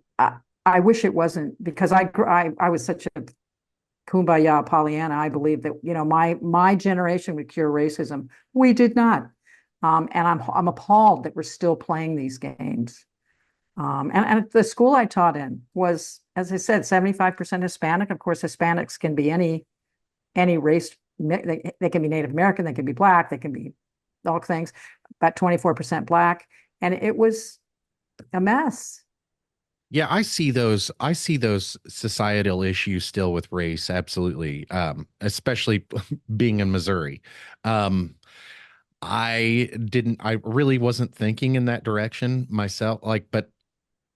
I wish it wasn't, because I was such a kumbaya Pollyanna. I believe that my generation would cure racism. We did not, and I'm appalled that we're still playing these games. And the school I taught in was, as I said, 75% Hispanic. Of course, Hispanics can be any race. They can be Native American, they can be black, they can be all things. About 24% black, and it was a mess. Yeah, I see those societal issues still with race, absolutely. Especially being in Missouri. Um, I really wasn't thinking in that direction myself, like, but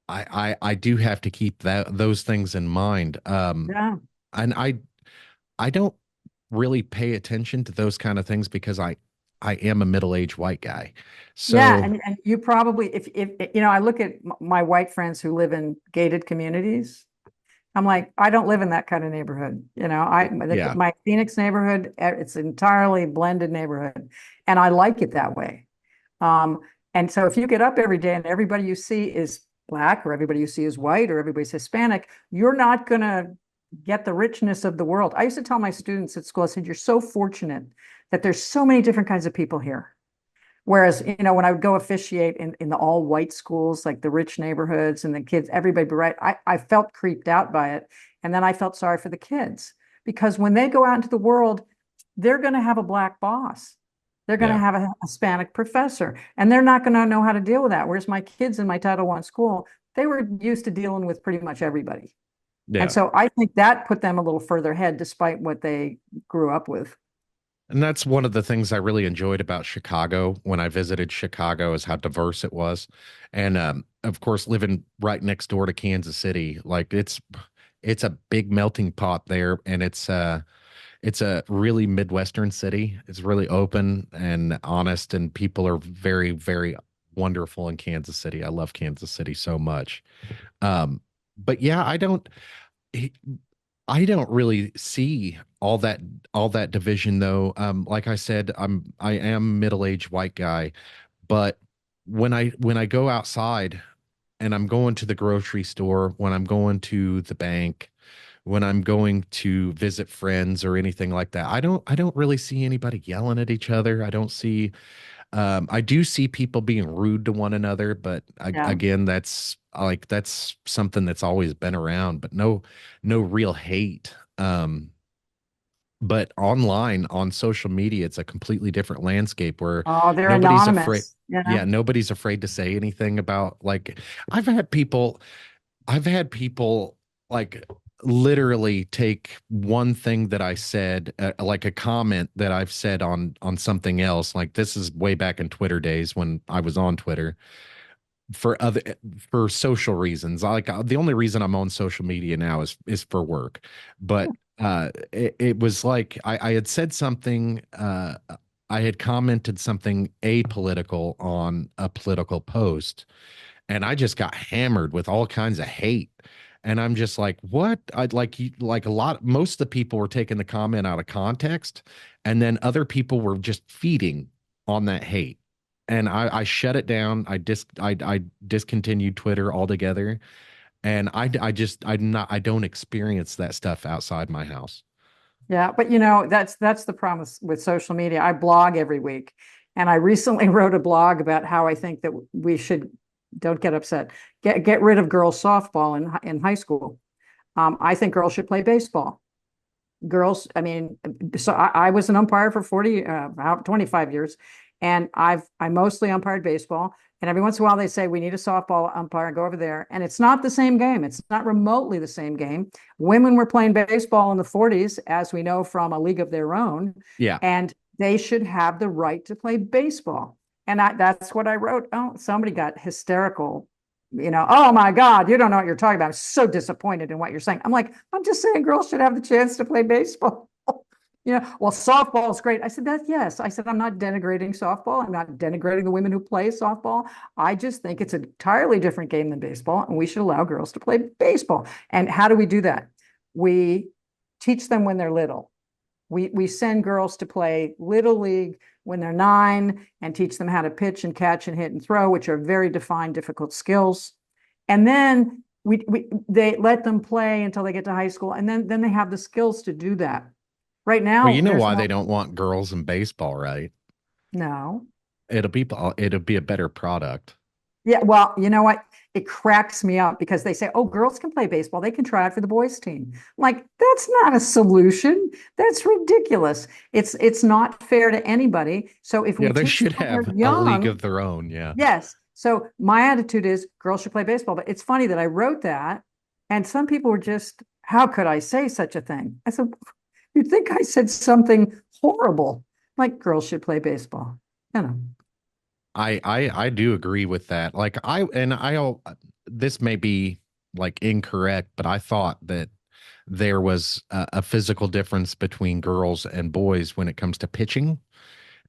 I do have to keep those things in mind. Yeah. And I don't really pay attention to those kind of things because I am a middle-aged white guy. Yeah, So and you probably if you know, I look at my white friends who live in gated communities. I'm like, I don't live in that kind of neighborhood. You know, yeah, my Phoenix neighborhood, it's entirely blended neighborhood, and I like it that way. Um, and so if you get up every day and everybody you see is black, or everybody you see is white, or everybody's Hispanic, you're not gonna get the richness of the world. I used to tell my students at school, I said, you're so fortunate that there's so many different kinds of people here. Whereas, you know, when I would go officiate in the all white schools, like the rich neighborhoods and the kids, everybody be right, I felt creeped out by it. And then I felt sorry for the kids because when they go out into the world, they're going to have a black boss. They're going to yeah, have a Hispanic professor, and they're not going to know how to deal with that. Whereas my kids in my Title I school, they were used to dealing with pretty much everybody. And yeah. so I think that put them a little further ahead, despite what they grew up with. And that's one of the things I really enjoyed about Chicago when I visited Chicago is how diverse it was. And of course, living right next door to Kansas City, like it's a big melting pot there, and it's a really Midwestern city. It's really open and honest, and people are very, very wonderful in Kansas City. I love Kansas City so much. Um, but yeah, I don't really see all that division though. Like I said, I am middle-aged white guy, but when I go outside and I'm going to the grocery store, when I'm going to the bank, when I'm going to visit friends or anything like that, I don't really see anybody yelling at each other. I don't see I do see people being rude to one another, but Yeah. again, that's something that's always been around, but no real hate. But online on social media, it's a completely different landscape where Oh, they're nobody's afraid. anonymous, you Yeah, know? nobody's afraid to say anything about like I've had people I've had people like literally take one thing that I said, like a comment that I've said on something else. Like this is way back in Twitter days when I was on Twitter for other for social reasons. Like the only reason I'm on social media now is for work. But it was like I had said something. I had commented something apolitical on a political post and I just got hammered with all kinds of hate. And I'm just like, what? I'd like you like a lot. Most of the people were taking the comment out of context, and then other people were just feeding on that hate. And I shut it down. I discontinued Twitter altogether. And I don't experience that stuff outside my house. Yeah, but you know, that's the promise with social media. I blog every week, and I recently wrote a blog about how I think that we should, don't get upset, get rid of girls softball in high school. I think girls should play baseball. Girls, I mean, so I was an umpire for 25 years, and I mostly umpired baseball. And every once in a while they say we need a softball umpire, go over there. And it's not the same game. It's not remotely the same game. Women were playing baseball in the 40s, as we know from A League of Their Own, Yeah. and they should have the right to play baseball. And that's what I wrote. Oh, somebody got hysterical, you know, oh my God, you don't know what you're talking about. I'm so disappointed in what you're saying. I'm like, I'm just saying girls should have the chance to play baseball. You know, well, softball is great. I said that, yes. I said, I'm not denigrating softball. I'm not denigrating the women who play softball. I just think it's an entirely different game than baseball, and we should allow girls to play baseball. And how do we do that? We teach them when they're little. We send girls to play little league when they're 9 and teach them how to pitch and catch and hit and throw, which are very defined, difficult skills. And then they let them play until they get to high school, and then they have the skills to do that. Right Well, now, you know there's why no they don't want girls in baseball, right? no. It'll be a better product. Yeah, well, you know what? It cracks me up because they say, "Oh, girls can play baseball. They can try out for the boys' team." I'm like, that's not a solution. That's ridiculous. It's not fair to anybody. So if we Yeah, they teach them should when have they're a league young, of their own. Yeah. yes. So my attitude is girls should play baseball. But it's funny that I wrote that, and some people were just, how could I say such a thing? I said, you'd think I said something horrible, like girls should play baseball. You know, I do agree with that. Like this may be like incorrect, but I thought that there was a physical difference between girls and boys when it comes to pitching,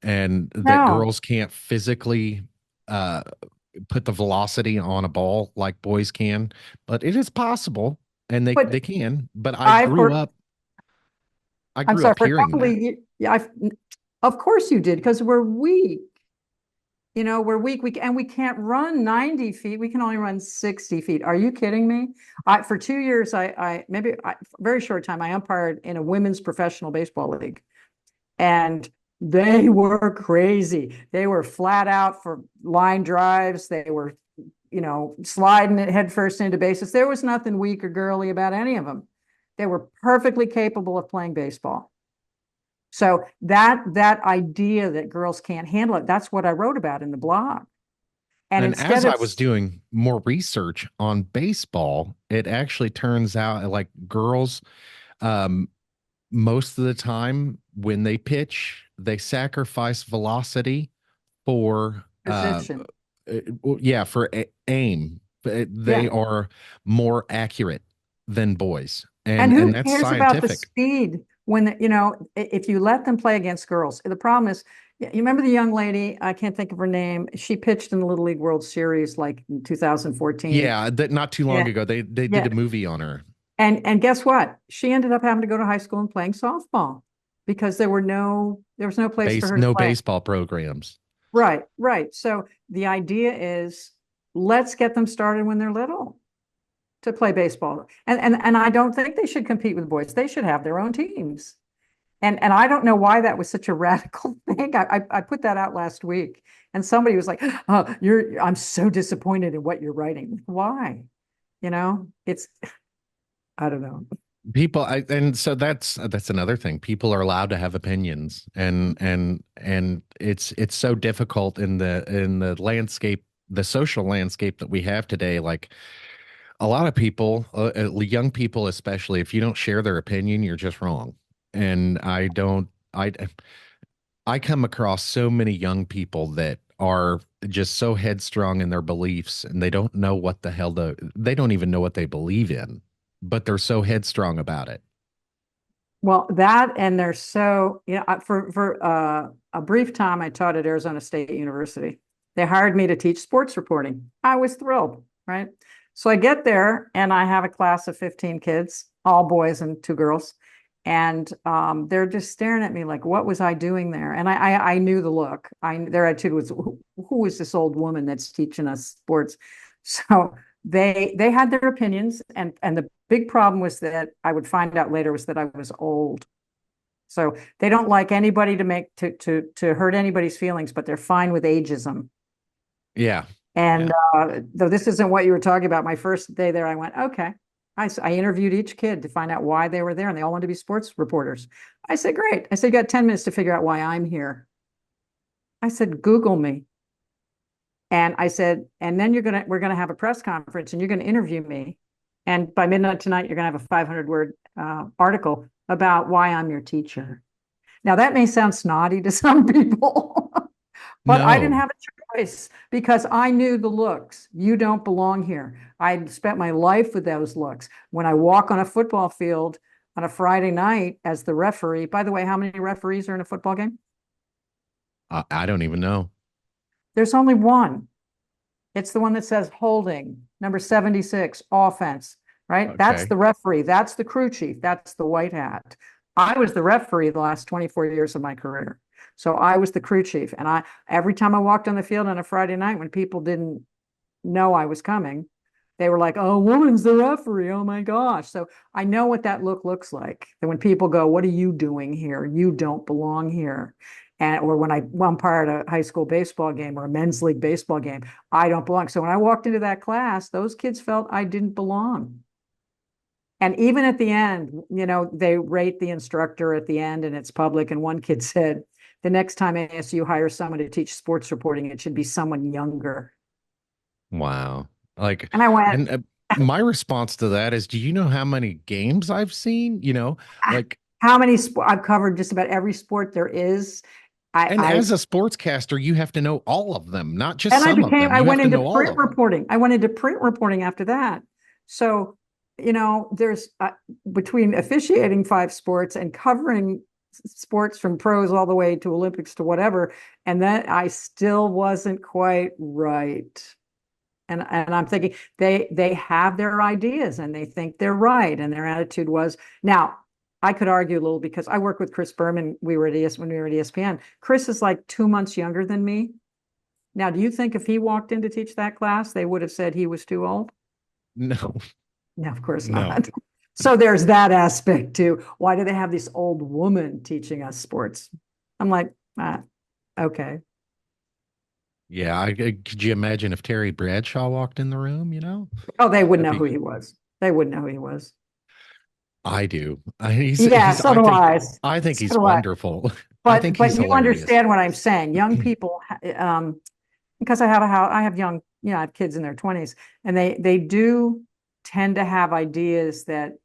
and that no, girls can't physically uh put the velocity on a ball like boys can, but it is possible, and they but can. But I for I I'm grew sorry up for hearing that. totally yeah. Of course you did because we're weak. We're weak. We can't run 90 feet. We can only run 60 feet. Are you kidding me? For 2 years, very short time, I umpired in a women's professional baseball league, and they were crazy. They were flat out for line drives. They were, sliding it headfirst into bases. There was nothing weak or girly about any of them. They were perfectly capable of playing baseball. So that idea that girls can't handle it, that's what I wrote about in the blog. And And as instead of I was doing more research on baseball, it actually turns out like girls, um, most of the time when they pitch, they sacrifice velocity for position, yeah, for aim. They yeah. are more accurate than boys. And And who that's cares about the scientific. speed when if you let them play against girls? The problem is, you remember the young lady, I can't think of her name. She pitched in the Little League World Series like in 2014. Yeah, that not too long Yeah, ago they did yeah. a movie on her. And guess what? She ended up having to go to high school and playing softball because there was no place for her to No play. baseball programs. Right, right. So the idea is let's get them started when they're little to play baseball. And I don't think they should compete with boys. They should have their own teams. And I don't know why that was such a radical thing. I put that out last week, and somebody was like, "Oh, I'm so disappointed in what you're writing. Why? It's I don't know. And so that's another thing. People are allowed to have opinions, and it's so difficult in the landscape, the social landscape that we have today. Like a lot of people, young people especially, if you don't share their opinion, you're just wrong. And I come across so many young people that are just so headstrong in their beliefs, and they don't know what the hell they don't even know what they believe in, but they're so headstrong about it. Well, that and they're so, for a brief time, I taught at Arizona State University. They hired me to teach sports reporting. I was thrilled, right? So I get there and I have a class of 15 kids, all boys and two girls. And they're just staring at me like, what was I doing there? And I knew the look. Their attitude was, who is this old woman that's teaching us sports? So they had their opinions, and the big problem was that I would find out later was that I was old. So they don't like anybody to hurt anybody's feelings, but they're fine with ageism. Yeah. And Yeah. though this isn't what you were talking about, my first day there, I went, okay. I interviewed each kid to find out why they were there, and they all wanted to be sports reporters. I said, great. I said, you got 10 minutes to figure out why I'm here. I said, Google me. And I said, and then we're gonna have a press conference, and you're gonna interview me. And by midnight tonight, you're gonna have a 500-word article about why I'm your teacher. Now that may sound snotty to some people, but I didn't No. have a choice because I knew the looks. You don't belong here. I spent my life with those looks. When I walk on a football field on a Friday night as the referee, by the way, how many referees are in a football game? I don't even know. There's only one. It's the one that says holding, number 76, offense, right? That's Okay. the referee. That's the crew chief. That's the white hat. I was the referee the last 24 years of my career. So I was the crew chief. And every time I walked on the field on a Friday night when people didn't know I was coming, they were like, oh, woman's the referee. Oh my gosh. So I know what that look looks like. That when people go, what are you doing here? You don't belong here. Or when I umpired a high school baseball game or a men's league baseball game, I don't belong. So when I walked into that class, those kids felt I didn't belong. And even at the end, they rate the instructor at the end and it's public. And one kid said, the next time ASU hires someone to teach sports reporting, it should be someone younger. Wow. Like, And I went, and my response to that is, do you know how many games I've seen? "Ah, Like, how many I've covered just about every sport there is. and I as a sportscaster, you have to know all of them, not just and some of them. I You have went to into know all print of them. reporting. I went into print reporting after that. So, there's between officiating five sports and covering sports from pros all the way to Olympics to whatever, and then I still wasn't quite right. And I'm thinking they have their ideas and they think they're right, and their attitude was now. I could argue a little because I work with Chris Berman. We were at when we were at ESPN. Chris is like 2 months younger than me. Now, do you think if he walked in to teach that class, they would have said he was too old? No, No, of course no. not. So there's that aspect too. Why do they have this old woman teaching us sports? I'm like, okay. Yeah, could you imagine if Terry Bradshaw walked in the room, Oh, they wouldn't That'd know be who he was. They wouldn't know who he was. I do. He's Yeah, he's so do I. I think So he's do I. wonderful. I think But he's you hilarious. understand what I'm saying. Young people, because I have a house, I have young, I have kids in their 20s, and they do tend to have ideas that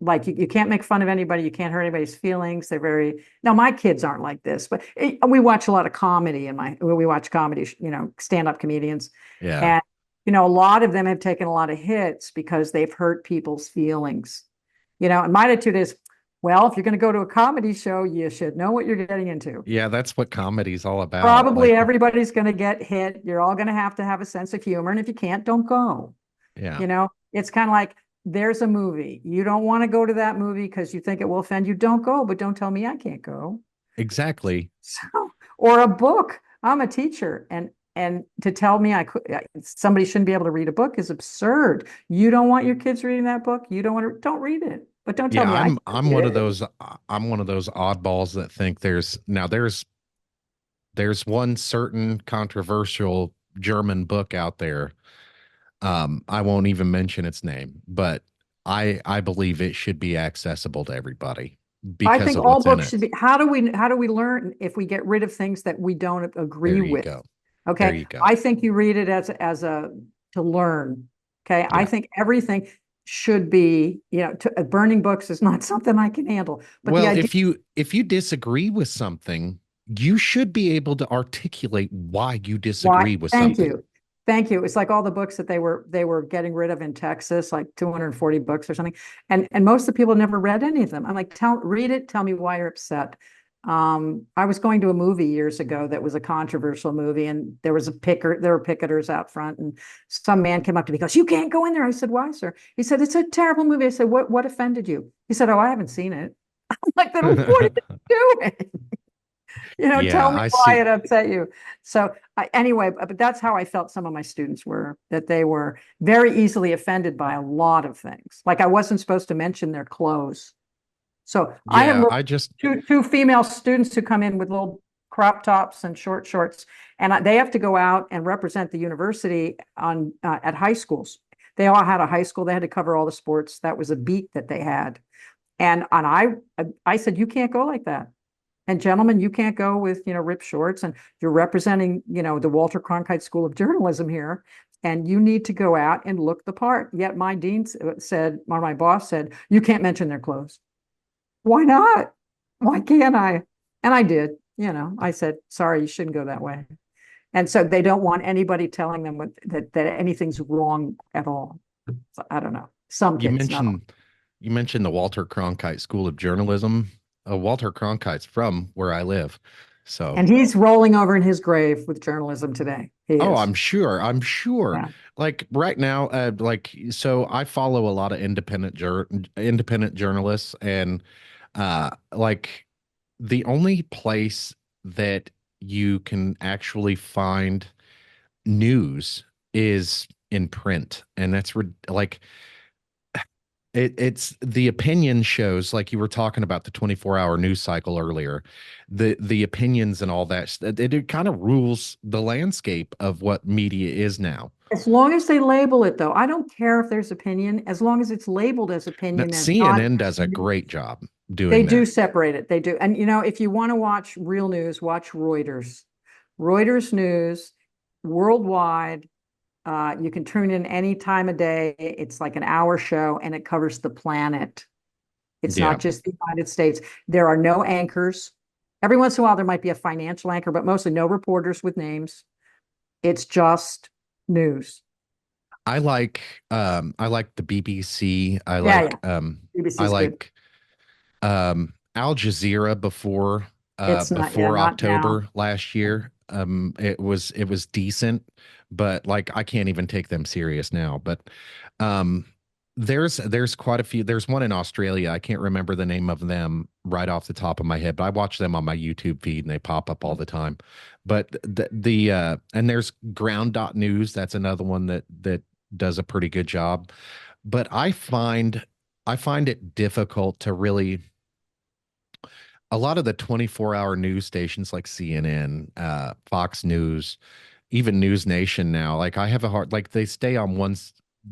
like you can't make fun of anybody, you can't hurt anybody's feelings. They're very now my kids aren't like this, but we watch a lot of comedy in my we watch comedy, stand-up comedians. Yeah, And a lot of them have taken a lot of hits because they've hurt people's feelings. And my attitude is, well, if you're going to go to a comedy show, you should know what you're getting into. yeah, that's what comedy's all about. Probably Like, everybody's going to get hit. You're all going to have a sense of humor. And if you can't, don't go. yeah, It's kind of like there's a movie. You don't want to go to that movie because you think it will offend you. Don't go, but don't tell me I can't go. exactly. So, or a book. I'm a teacher, and to tell me somebody shouldn't be able to read a book is absurd. You don't want your kids reading that book. You don't want to don't read it, but don't tell Yeah, me I can't I'm read one of it. those I'm one of those oddballs that think there's one certain controversial German book out there. I won't even mention its name, but I believe it should be accessible to everybody I because think of all what's in books should it. be. How do we learn if we get rid of things that we don't agree There you with? go. There Okay, you go. I think you read it as a to learn. Okay, I Yeah. think everything should be, burning books is not something I can handle. But the Well, idea, if you disagree with something, you should be able to articulate why you why? disagree with Thank something. you, thank you. It's like all the books that they were getting rid of in Texas, like 240 books or something, and most of the people never read any of them. I'm like, read it, tell me why you're upset. I was going to a movie years ago that was a controversial movie, and there were picketers out front, and some man came up to me and goes, "You can't go in there." I said, "Why, sir?" He said, "It's a terrible movie." I said, "What offended you?" He said, "Oh, I haven't seen it." I'm like, "Then what are you doing?" Yeah, Tell me I why see. it upset you. So anyway, but that's how I felt some of my students were, that they were very easily offended by a lot of things. Like I wasn't supposed to mention their clothes. So I have Yeah, I just two female students who come in with little crop tops and short shorts, and they have to go out and represent the university on at high schools. They all had a high school. They had to cover all the sports. That was a beat that they had. And I said, you can't go like that. And gentlemen, you can't go with, ripped shorts, and you're representing, the Walter Cronkite School of Journalism here. And you need to go out and look the part. Yet my dean said, or my boss said, you can't mention their clothes. Why not? Why can't I? And I did, I said, sorry, you shouldn't go that way. And so they don't want anybody telling them that anything's wrong at all. So I don't know. Some you kids, not all. mentioned you mentioned the Walter Cronkite School of Journalism. Walter Cronkite's from where I live. So, And he's rolling over in his grave with journalism today. He oh, is. I'm sure. I'm sure. Yeah. Like right now, so I follow a lot of independent journalists, and like the only place that you can actually find news is in print, and that's like it's the opinion shows, like you were talking about the 24-hour news cycle earlier. The opinions and all that, it kind of rules the landscape of what media is now. As long as they label it, though, I don't care if there's opinion, as long as it's labeled as Now, opinion and not CNN does a great news. job They doing do that. separate it. They do. And, if you want to watch real news, watch Reuters. Reuters news worldwide. You can tune in any time of day. It's like an hour show and it covers the planet. It's not Yeah. just the United States. There are no anchors. Every once in a while, there might be a financial anchor, but mostly no reporters with names. It's just news. I like the BBC. Yeah, yeah. I BBC is good. like Al Jazeera It's not, yeah, before not now. October last year. It was decent, but like I can't even take them serious now. But um there's quite a few. There's one in Australia. I can't remember the name of them right off the top of my head, but I watch them on my YouTube feed and they pop up all the time. But the and there's ground.news. That's another one that does a pretty good job. But I find it difficult to really a lot of the 24-hour news stations like CNN, Fox News, even News Nation now, like I have a hard like they stay on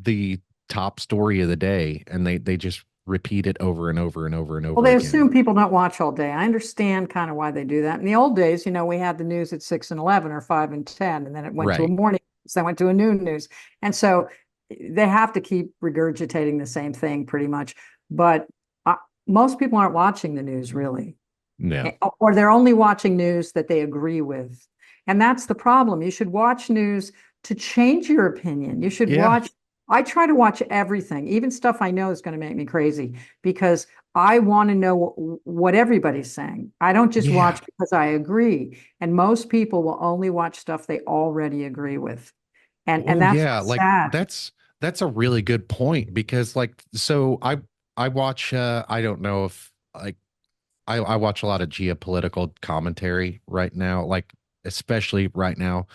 the top story of the day and they just repeat it over and over and over and Well, over they again. assume people don't watch all day. I understand kind of why they do that. In the old days, we had the news at 6 and 11 or 5 and 10, and then it went to a Right. morning news, then went to a noon news. And so they have to keep regurgitating the same thing pretty much. But most people aren't watching the news really, No. or they're only watching news that they agree with. And that's the problem. You should watch news to change your opinion. You should Yeah. watch. I try to watch everything, even stuff I know is going to make me crazy, because I want to know what everybody's saying. I don't just Yeah. watch because I agree. And most people will only watch stuff they already agree with. And Oh that's yeah, what's like sad. that's a really good point because like so I watch I don't know if like I watch a lot of geopolitical commentary right now, like especially right now.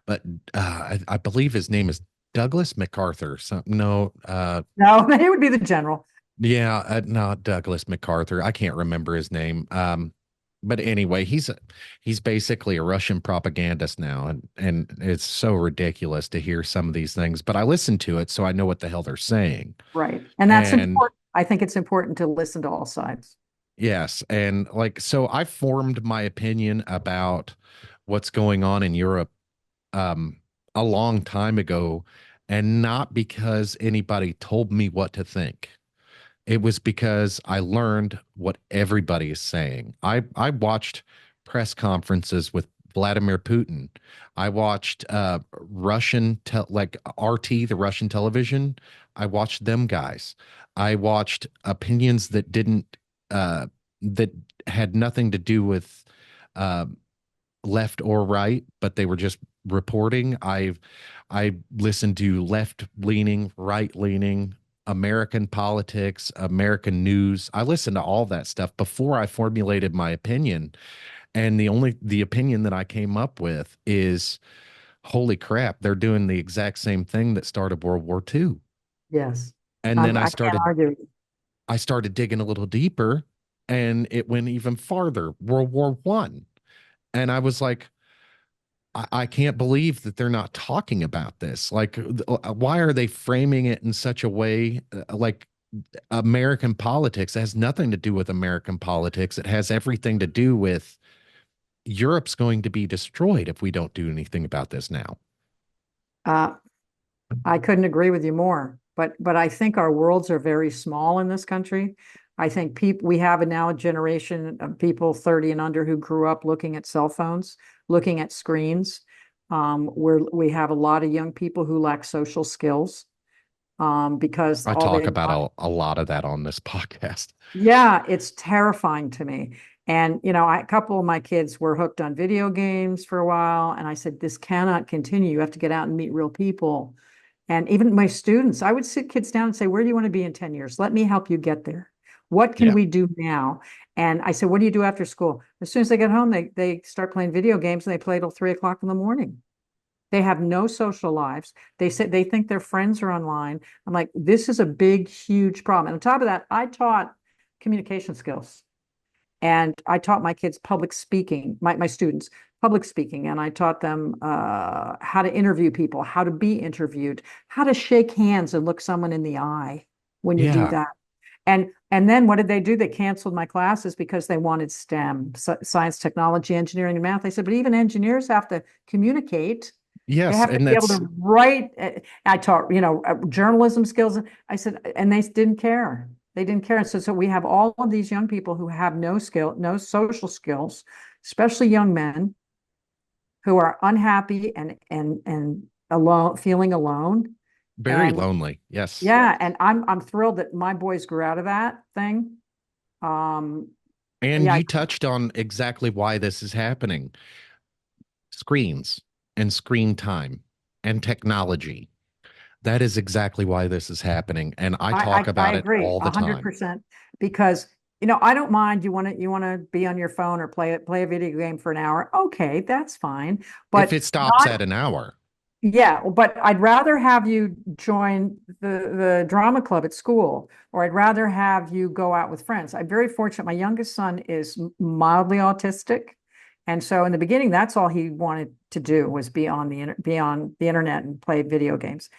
But I believe his name is Douglas MacArthur. Some no, No, it would be the general. yeah, not Douglas MacArthur. I can't remember his name. But anyway, he's basically a Russian propagandist now, and it's so ridiculous to hear some of these things. But I listen to it, so I know what the hell they're saying. Right. And that's And important. I think it's important to listen to all sides. yes, and like so, I formed my opinion about what's going on in Europe um, a long time ago, and not because anybody told me what to think. It was because I learned what everybody is saying. I watched press conferences with Vladimir Putin. I watched like RT, the Russian television. I watched them guys. I watched opinions uh, that had nothing to do with uh, left or right, but they were just reporting. I listened to left leaning, right leaning, American politics, American news. I listened to all that stuff before I formulated my opinion. And the opinion that I came up with is holy crap, they're doing the exact same thing that started World War II. Yes. And then I can't argue. I started digging a little deeper and it went even farther, World War One. And I was like, I can't believe that they're not talking about this. Like, why are they framing it in such a way like American politics? It has nothing to do with American politics. It has everything to do with Europe's going to be destroyed if we don't do anything about this now. Uh, I couldn't agree with you more. But I think our worlds are very small in this country. I think we have now a generation of people 30 and under who grew up looking at cell phones, looking at screens. Where we have a lot of young people who lack social skills, because I all they talk about want. a lot of that on this podcast. Yeah, it's terrifying to me. And, a couple of my kids were hooked on video games for a while. And I said, this cannot continue. You have to get out and meet real people. And even my students, I would sit kids down and say, where do you want to be in 10 years? Let me help you get there. What can Yeah. we do now? And I said, what do you do after school? As soon as they get home, they start playing video games and they play till 3 o'clock in the morning. They have no social lives. They say they think their friends are online. I'm like, this is a big, huge problem. And on top of that, I taught communication skills. And I taught my kids public speaking, my students public speaking, and I taught them how to interview people, how to be interviewed, how to shake hands and look someone in the eye when you do Yeah. that. And then what did they do? They canceled my classes because they wanted STEM, science, technology, engineering, and math. I said, but even engineers have to communicate. They Yes, have to and be able that's to write. I taught, journalism skills. I said, and they didn't care. They didn't care. So we have all of these young people who have no skill, no social skills, especially young men who are unhappy and alone, feeling alone. very And lonely. Yes. yeah, and I'm thrilled that my boys grew out of that thing. Um, And yeah, you touched on exactly why this is happening. Screens and screen time and technology. That is exactly why this is happening. And I talk I about it agree all the time. 100% because I don't mind you want to be on your phone or play a video game for an hour. Okay, that's fine. If But it stops not at an hour. yeah, but I'd rather have you join the drama club at school, or I'd rather have you go out with friends. I'm very fortunate. My youngest son is mildly autistic, and so in the beginning, that's all he wanted to do was be on the internet and play video games,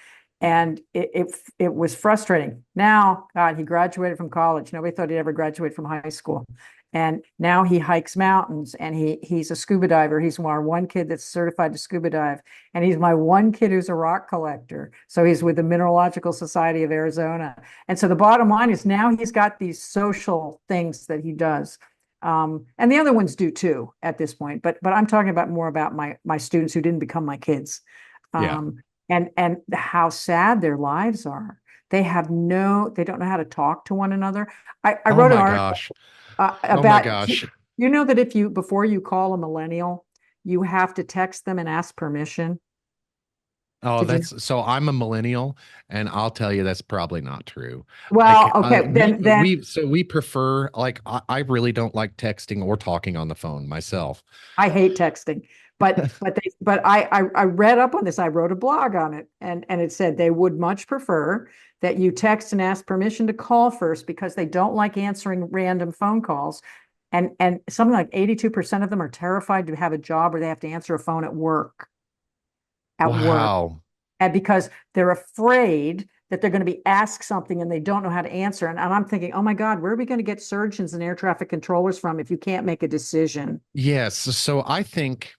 and it was frustrating. Now, God, he graduated from college. Nobody thought he'd ever graduate from high school. And now he hikes mountains and he's a scuba diver. He's our one kid that's certified to scuba dive. And he's my one kid who's a rock collector. So he's with the Mineralogical Society of Arizona. And so the bottom line is now he's got these social things that he does. And the other ones do too at this point. But I'm talking about more about my students who didn't become my kids. Yeah. Um, and how sad their lives are. They don't know how to talk to one another. I Oh wrote an my article gosh. Oh my about, gosh. that if before you call a millennial, you have to text them and ask permission. Oh, Did you? that's so I'm a millennial, and I'll tell you that's probably not true. Well, Like, okay, we prefer, like, I really don't like texting or talking on the phone myself. I hate texting, but I read up on this. I wrote a blog on it, and it said they would much prefer that you text and ask permission to call first because they don't like answering random phone calls, and something like 82% of them are terrified to have a job where they have to answer a phone at work, Wow. and because they're afraid that they're going to be asked something and they don't know how to answer. And I'm thinking, oh my God, where are we going to get surgeons and air traffic controllers from if you can't make a decision? Yes. So I think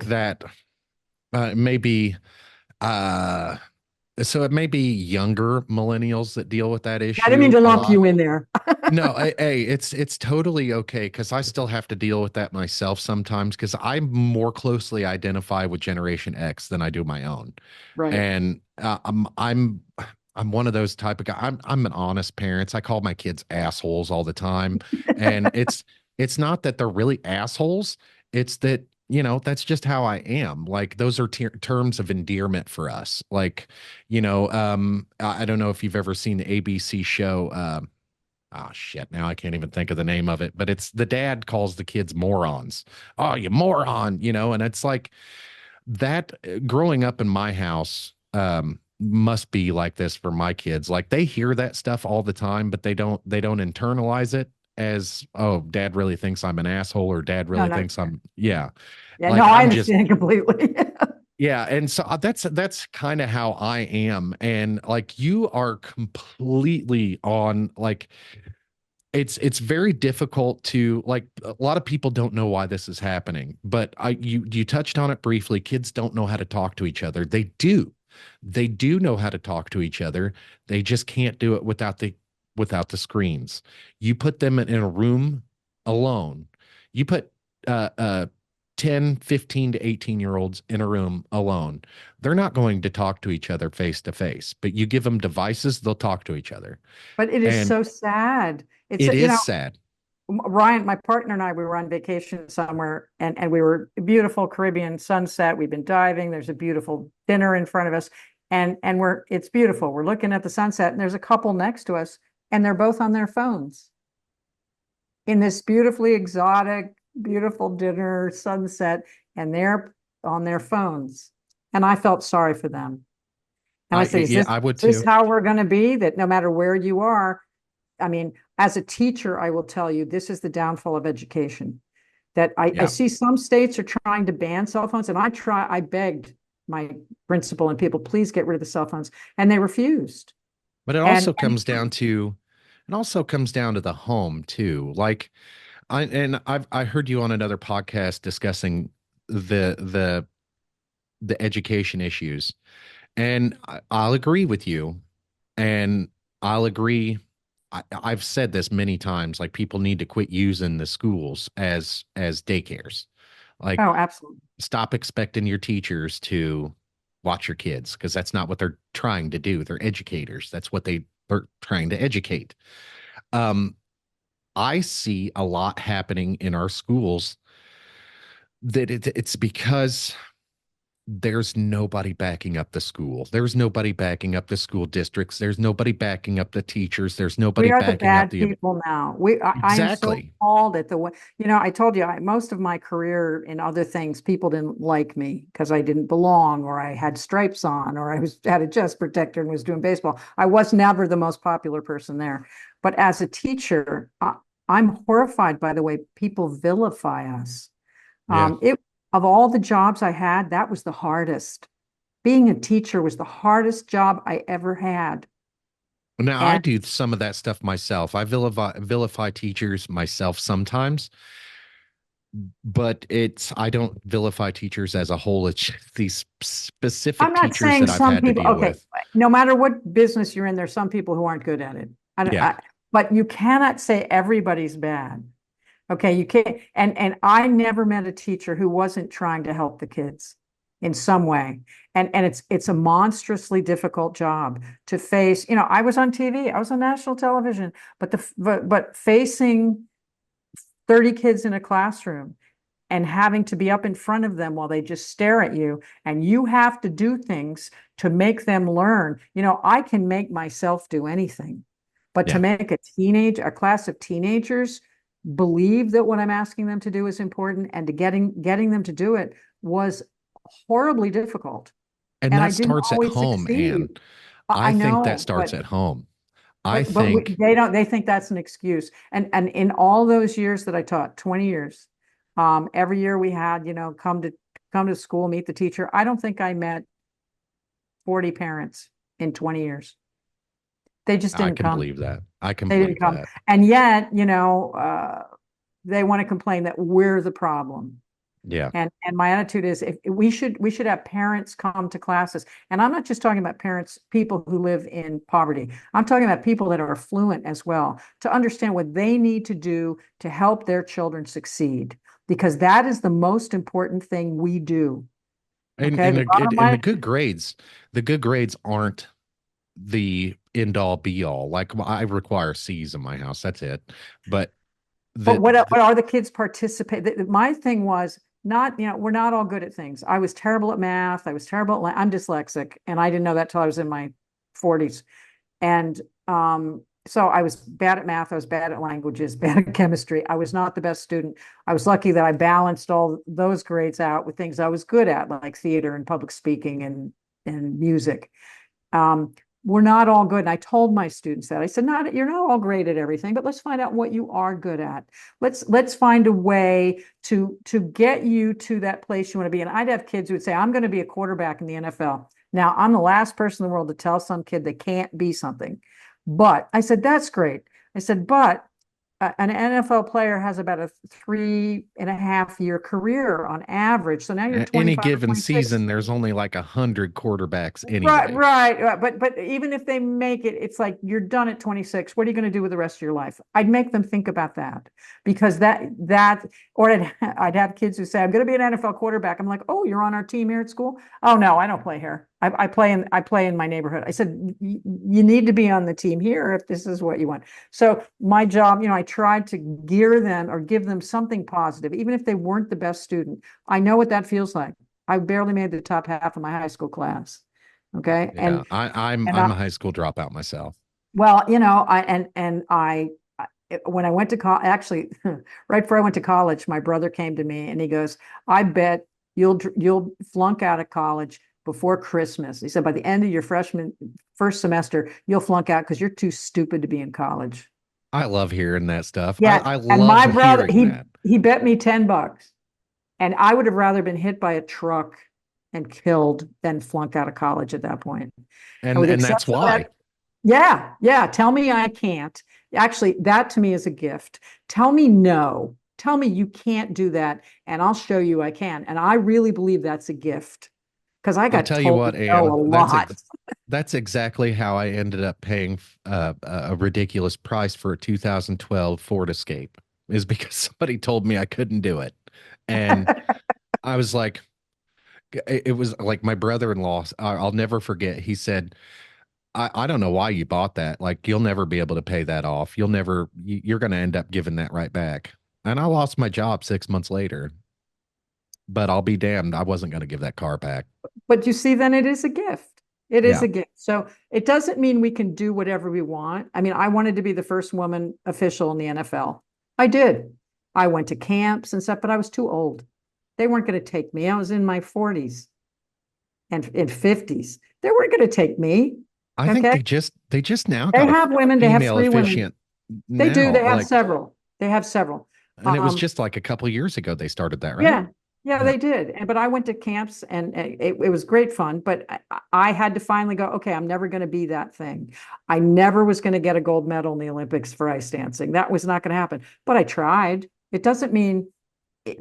that maybe uh so it may be younger millennials that deal with that I didn't mean issue to a lump lot. you in there. No, hey, it's totally okay because I still have to deal with that myself sometimes because I more closely identify with Generation X than I do my own. Right. And I'm one of those type of guy. I'm an honest parent. I call my kids assholes all the time, and it's not that they're really assholes. It's that that's just how I am. Like those are terms of endearment for us. Like I don't know if you've ever seen the ABC show. Oh shit, now I can't even think of the name of it, but it's the dad calls the kids morons. Oh, you moron, and it's like that growing up in my house must be like this for my kids. Like they hear that stuff all the time, but they don't internalize it as, oh, dad really thinks I'm an asshole or dad No, really no. thinks I'm yeah. Yeah, no, Like I I'm just understand completely. yeah, and so that's kind of how I am. And like you are completely on like it's very difficult to like a lot of people don't know why this is happening, but you touched on it briefly. Kids don't know how to talk to each other. They do know how to talk to each other. They just can't do it without the screens. You put them in a room alone. You put uh uh 10, 15 to 18-year-olds in a room alone. They're not going to talk to each other face to face, but you give them devices, they'll talk to each other. But it is And so sad. It's, it is sad. Ryan, my partner and I, we were on vacation somewhere and we were beautiful Caribbean sunset. We've been diving. There's a beautiful dinner in front of us. And it's beautiful. We're looking at the sunset and there's a couple next to us and they're both on their phones in this beautifully exotic, beautiful dinner sunset, and they're on their phones. And I felt sorry for them. And I said, Yeah, I would is this too. how we're going to be? That no matter where you are, I mean, as a teacher, I will tell you this is the downfall of education. That I Yeah. see some states are trying to ban cell phones, and I begged my principal and people, please get rid of the cell phones, and they refused. But it And also comes down to the home too. Like I heard you on another podcast discussing the the education issues. And I'll agree with you. And I'll agree. I've said this many times, like people need to quit using the schools as daycares. Like Oh, absolutely. stop expecting your teachers to watch your kids because that's not what they're trying to do. They're educators. That's what they're trying to educate. Um, I see a lot happening in our schools that it's because there's nobody backing up the school. There's nobody backing up the school districts. There's nobody backing up the teachers. There's nobody We are the backing up bad the people now. I am so exactly. appalled at the way, I told you, most of my career in other things, people didn't like me because I didn't belong, or I had stripes on, or had a chest protector and was doing baseball. I was never the most popular person there. But as a teacher, I'm horrified by the way people vilify us. Yeah. It of all the jobs I had, that was the hardest. Being a teacher was the hardest job I ever had. Now I And do some of that stuff myself. I vilify teachers myself sometimes, but it's I don't vilify teachers as a whole. It's just these I'm specific not teachers saying that I've some had to people, deal okay, with. no matter what business you're in, there's some people who aren't good at it. Yeah. But you cannot say everybody's bad. Okay, you can't, and I never met a teacher who wasn't trying to help the kids in some way. And it's a monstrously difficult job to face. I was on TV, I was on national television, but facing 30 kids in a classroom and having to be up in front of them while they just stare at you, and you have to do things to make them learn. I can make myself do anything, but to Yeah. make a class of teenagers believe that what I'm asking them to do is important, and to getting them to do it was horribly difficult. And And I that didn't starts at always home, succeed. Anne. I I think that know, starts at home. I think they don't, they think that's an excuse. And in all those years that I taught, 20 years, every year we had, come to school, meet the teacher. I don't think I met 40 parents in 20 years. They just I didn't can come. believe that. I can They didn't believe come. that. And yet, they want to complain that we're the problem. Yeah. And my attitude is, if we should have parents come to classes. And I'm not just talking about parents, people who live in poverty. I'm talking about people that are affluent as well, to understand what they need to do to help their children succeed, because that is the most important thing we do. And Okay. and The the, bottom and line, the good grades aren't the end all be all. Like I require C's in my house. That's it. But but the, what the are the kids participate? My thing was not, we're not all good at things. I was terrible at math. I was terrible at, I'm dyslexic, and I didn't know that till I was in my 40s. And so I was bad at math. I was bad at languages, bad at chemistry. I was not the best student. I was lucky that I balanced all those grades out with things I was good at, like theater and public speaking and music. Um, we're not all good. And I told my students that. I said, not, you're not all great at everything, but let's find out what you are good at. Let's find a way to get you to that place you want to be. And I'd have kids who would say, I'm going to be a quarterback in the NFL. Now, I'm the last person in the world to tell some kid they can't be something. But I said, that's great. I said, but an NFL player has about a 3.5 year career on average. So now you're any 25 or given 26. season, there's only like 100 quarterbacks Right, anyway. right. But even if they make it, it's like you're done at 26. What are you going to do with the rest of your life? I'd make them think about that, because or I'd have kids who say, I'm going to be an NFL quarterback. I'm like, oh, you're on our team here at school? Oh no, I don't play here. I play in my neighborhood. I said, you need to be on the team here if this is what you want. So my job, I tried to gear them or give them something positive, even if they weren't the best student. I know what that feels like. I barely made the top half of my high school class. Okay. Yeah, I'm And I'm a high school dropout myself. well, when I went to college, actually, right before I went to college, my brother came to me and he goes, I bet you'll flunk out of college before Christmas. He said, by the end of your first semester, you'll flunk out because you're too stupid to be in college. I love hearing that stuff. I, Yeah. I And love my brother, hearing he that. he bet me $10. And I would have rather been hit by a truck and killed than flunk out of college at that point. And And with the and that's exception of why. that, yeah, yeah. Tell me I can't. Actually, that to me is a gift. Tell me no. Tell me you can't do that, and I'll show you I can. And I really believe that's a gift. because I I'll got tell you told what, no a Anne, lot. that's exactly how I ended up paying a ridiculous price for a 2012 Ford Escape, is because somebody told me I couldn't do it. And I was like, it was like my brother-in-law, I'll never forget. He said, I don't know why you bought that. Like, you'll never be able to pay that off. You're going to end up giving that right back. And I lost my job 6 months later, but I'll be damned. I wasn't going to give that car back. But you see, then it is a gift. It is Yeah. a gift. So it doesn't mean we can do whatever we want. I mean, I wanted to be the first woman official in the NFL. I did. I went to camps and stuff, but I was too old. They weren't going to take me. I was in my 40s and in 50s. They weren't going to take me. I think Okay. they just now They got a have women, they have female three women. officiant They do. now. They have Like, several. They have several. and it was Um, just like a couple of years ago they started that, right? Yeah, yeah, Yeah. they did. But I went to camps and it was great fun. But I had to finally go, okay, I'm never going to be that thing. I never was going to get a gold medal in the Olympics for ice dancing. That was not going to happen. But I tried. It doesn't mean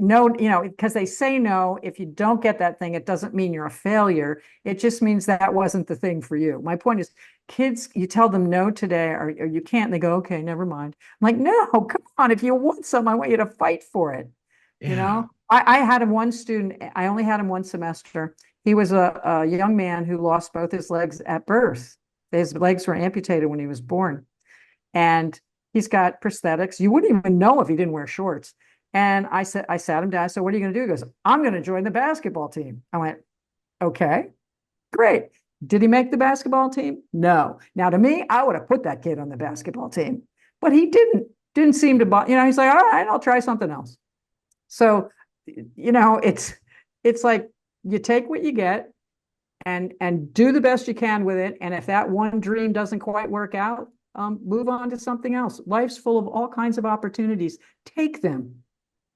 no, because they say no. If you don't get that thing, it doesn't mean you're a failure. It just means that wasn't the thing for you. My point is, kids, you tell them no today or you can't, and they go, okay, never mind. I'm like, no, come on. If you want some, I want you to fight for it. Yeah. I had him one student, I only had him one semester. He was a young man who lost both his legs at birth. His legs were amputated when he was born. And he's got prosthetics. You wouldn't even know if he didn't wear shorts. And I sat him down. I said, what are you going to do? He goes, I'm going to join the basketball team. I went, okay, great. Did he make the basketball team? No. Now, to me, I would have put that kid on the basketball team, but he didn't seem to, he's like, all right, I'll try something else. So, it's like you take what you get and do the best you can with it. And if that one dream doesn't quite work out, move on to something else. Life's full of all kinds of opportunities. Take them.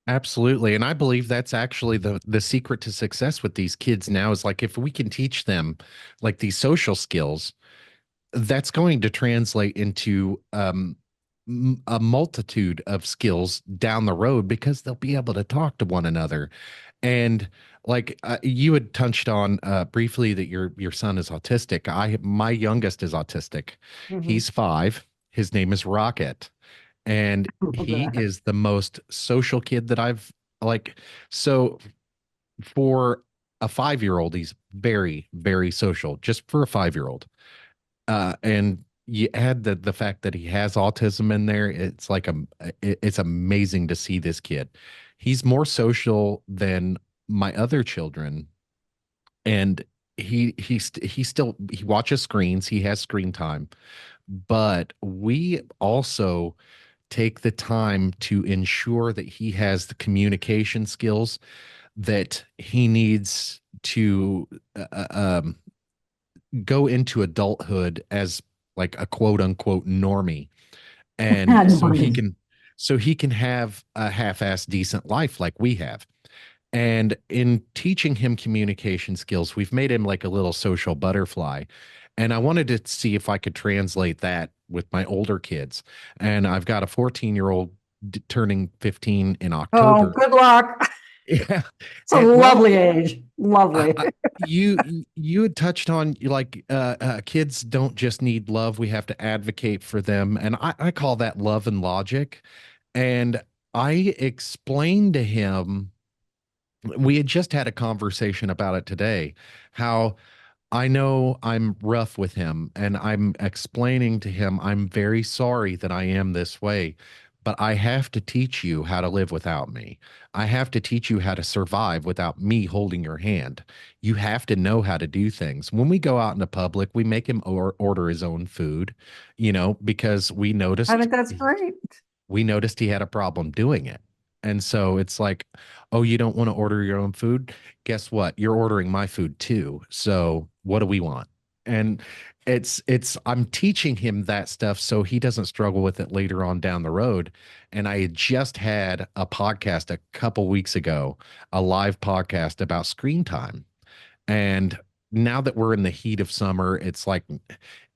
Absolutely. And I believe that's actually the secret to success with these kids now is like if we can teach them like these social skills, that's going to translate into a multitude of skills down the road because they'll be able to talk to one another. And like you had touched on briefly that your son is autistic. My youngest is autistic. Mhm. He's 5. His name is Rocket, and he is the most social kid that I've like. So for a 5-year-old, he's very, very social, just for a 5-year-old. And you add the fact that he has autism in there, it's amazing to see this kid. He's more social than my other children, and he watches screens, he has screen time, but we also take the time to ensure that he has the communication skills that he needs to go into adulthood as like a quote unquote normie. And Normie. so he can have a half-ass decent life like we have. And in teaching him communication skills, we've made him like a little social butterfly. And I wanted to see if I could translate that with my older kids. And I've got a 14-year-old turning 15 in Oh, October. good luck. Yeah. It's a Well, lovely age. Lovely. you had touched on like kids don't just need love, we have to advocate for them, and I call that love and logic. And I explained to him, we had just had a conversation about it today, how I know I'm rough with him, and I'm explaining to him I'm very sorry that I am this way, but I have to teach you how to live without me. I have to teach you how to survive without me holding your hand. You have to know how to do things. When we go out in the public, we make him order his own food, because I think that's great. we noticed he had a problem doing it. And so it's like, oh, you don't want to order your own food? Guess what? You're ordering my food too. So what do we want? And I'm teaching him that stuff so he doesn't struggle with it later on down the road. And I had just had a podcast a couple weeks ago, a live podcast about screen time. And now that we're in the heat of summer, it's like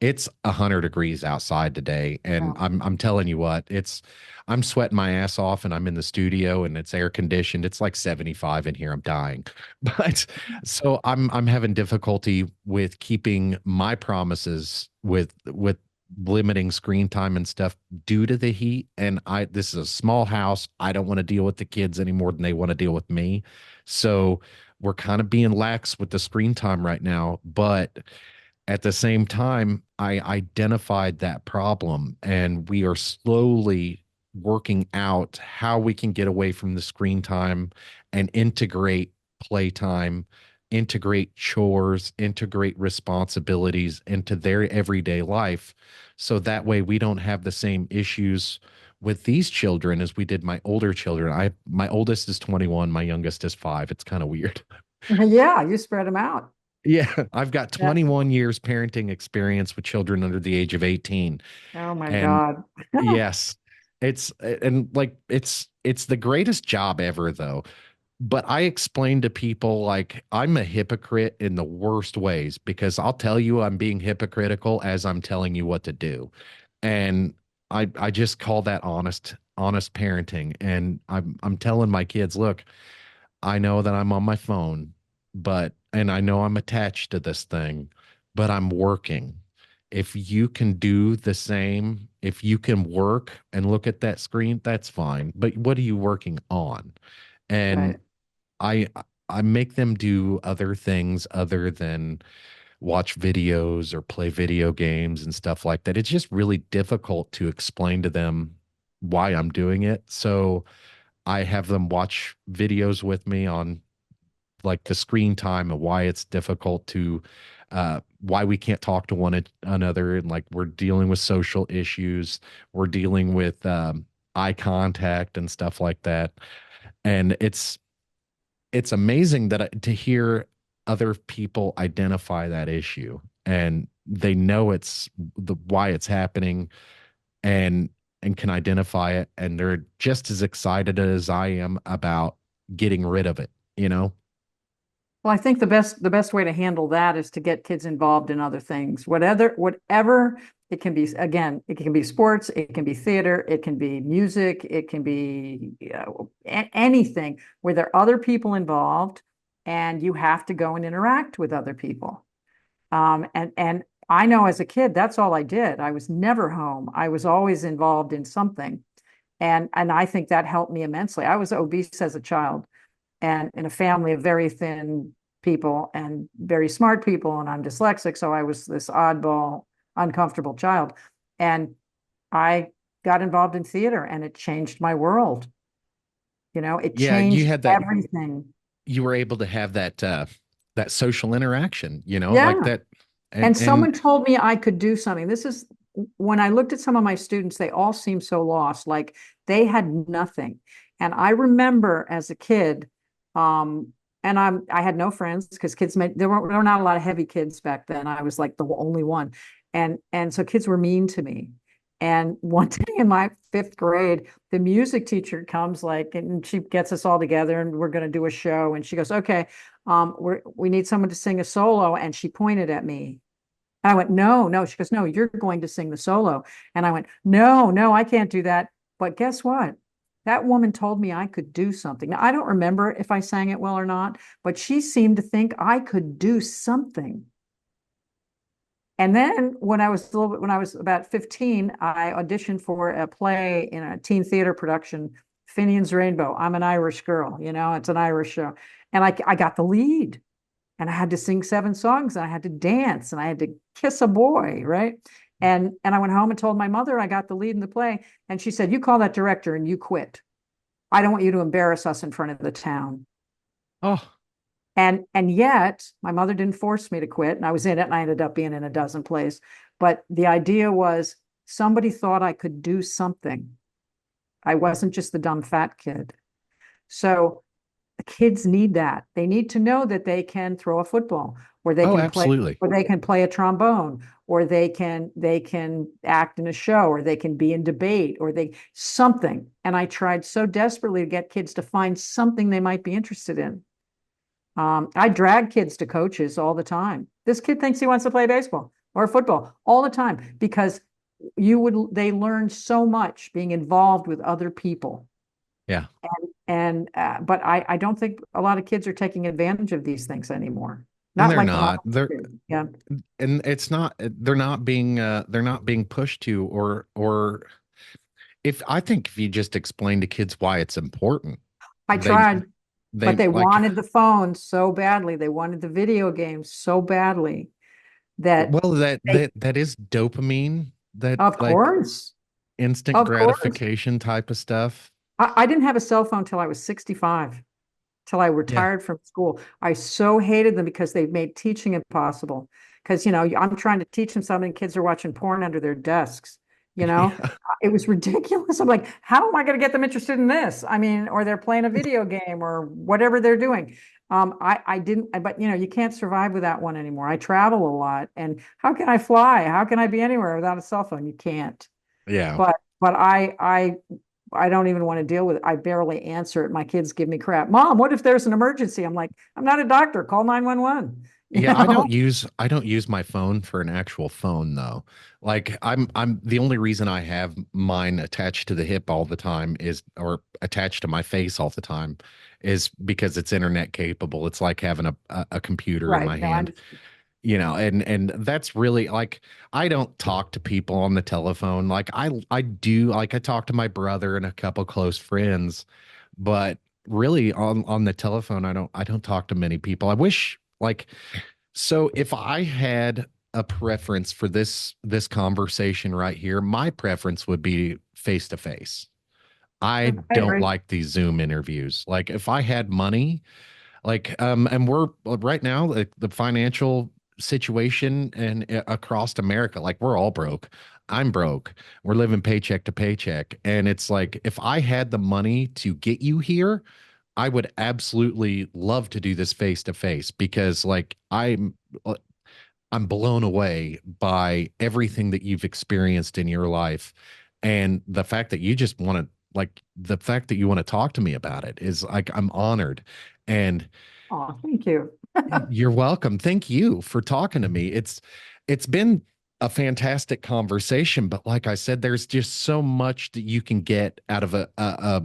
it's 100 degrees outside today, and Yeah. I'm telling you what, I'm sweating my ass off, and I'm in the studio, and it's air conditioned. It's like 75 in here. I'm dying, but so I'm having difficulty with keeping my promises with limiting screen time and stuff due to the heat. And this is a small house. I don't want to deal with the kids any more than they want to deal with me. So we're kind of being lax with the screen time right now, but at the same time, I identified that problem and we are slowly working out how we can get away from the screen time and integrate playtime, integrate chores, integrate responsibilities into their everyday life. So that way we don't have the same issues with these children as we did my older children. My oldest is 21, my youngest is 5. It's kind of weird. Yeah, you spread them out. Yeah, I've got Yeah. 21 years parenting experience with children under the age of 18. Oh my And God. yes, it's the greatest job ever though. But I explain to people like I'm a hypocrite in the worst ways because I'll tell you I'm being hypocritical as I'm telling you what to do. And I just call that honest parenting. And I'm telling my kids, look, I know that I'm on my phone, and I know I'm attached to this thing, but I'm working. If you can do the same, if you can work and look at that screen, that's fine. But what are you working on? And Right. I I make them do other things other than watch videos or play video games and stuff like that. It's just really difficult to explain to them why I'm doing it. So I have them watch videos with me on like the screen time and why it's difficult to why we can't talk to one another, and like we're dealing with social issues, we're dealing with eye contact and stuff like that. And it's amazing to hear other people identify that issue and they know it's the why it's happening, and can identify it, and they're just as excited as I am about getting rid of it, you know. Well, I think the best way to handle that is to get kids involved in other things. Whatever it can be, again, it can be sports, it can be theater, it can be music, it can be anything where there are other people involved and you have to go and interact with other people. And I know as a kid, that's all I did. I was never home. I was always involved in something. And I think that helped me immensely. I was obese as a child and in a family of very thin people and very smart people, and I'm dyslexic, so I was this oddball, uncomfortable child. And I got involved in theater and it changed my world. It Yeah, you changed had that, everything. you were able to have that social interaction, like Yeah. that. And And someone told me I could do something. This is when I looked at some of my students, they all seemed so lost, like they had nothing. And I remember as a kid, um, and I had no friends because there were not a lot of heavy kids back then. I was like the only one. And so kids were mean to me. And one day in my fifth grade, the music teacher comes and she gets us all together and we're going to do a show. And she goes, okay, we need someone to sing a solo. And she pointed at me. I went, no, no. She goes, no, you're going to sing the solo. And I went, no, no, I can't do that. But guess what? That woman told me I could do something. Now, I don't remember if I sang it well or not, but she seemed to think I could do something. And then when I was about 15, I auditioned for a play in a teen theater production, Finian's Rainbow. I'm an Irish girl, it's an Irish show. And I got the lead and I had to sing 7 songs and I had to dance and I had to kiss a boy, right? And I went home and told my mother I got the lead in the play. And she said, you call that director and you quit. I don't want you to embarrass us in front of the town. oh, And yet my mother didn't force me to quit. And I was in it and I ended up being in a dozen plays. But the idea was somebody thought I could do something. I wasn't just the dumb fat kid. So kids need that. They need to know that they can throw a football, or they oh, can play, absolutely. or they can play a trombone, or they can act in a show, or they can be in debate, or they something. And I tried so desperately to get kids to find something they might be interested in. I drag kids to coaches all the time. This kid thinks he wants to play baseball or football all the time because they learn so much being involved with other people. Yeah. But I don't think a lot of kids are taking advantage of these things anymore. And Not they're like when I not. was a kid. Yeah. And it's not, they're not being pushed to, or if I think if you just explain to kids why it's important, I they tried, but they they like, wanted the phone so badly. They wanted the video games so badly that well, they, that is dopamine, that of like course, instant of course. gratification type of stuff. I didn't have a cell phone till I was 65, till I Yeah. retired from school. I so hated them because they made teaching impossible. Because, I'm trying to teach them something, kids are watching porn under their desks, you know? Yeah. It was ridiculous. I'm like, how am I going to get them interested in this? I mean, or they're playing a video game or whatever they're doing. I didn't, but you can't survive without one anymore. I travel a lot, and how can I fly? How can I be anywhere without a cell phone? You can't. Yeah. But I don't even want to deal with it. I barely answer it. My kids give me crap. Mom, what if there's an emergency? I'm like, I'm not a doctor. Call 911. You Yeah, know? I don't use my phone for an actual phone though. Like I'm the only reason I have mine attached to the hip all the time is, or attached to my face all the time, is because it's internet capable. It's like having a computer in Right. my No, I hand, understand. and that's really like, I don't talk to people on the telephone. Like I do, like I talk to my brother and a couple close friends, but really on the telephone I don't talk to many people. I wish, like, so if I had a preference for this conversation right here, my preference would be face to face. I I don't agree. like these Zoom interviews. Like if I had money, like and we're right now, like the financial situation and across America, like we're all broke. I'm broke. We're living paycheck to paycheck, and it's like if I had the money to get you here, I would absolutely love to do this face to face, because like I'm blown away by everything that you've experienced in your life. And the fact that you just want to, like, the fact that you want to talk to me about it is like, I'm honored. And Oh, thank you. you're welcome. Thank you for talking to me. It's been a fantastic conversation, but like I said, there's just so much that you can get out of a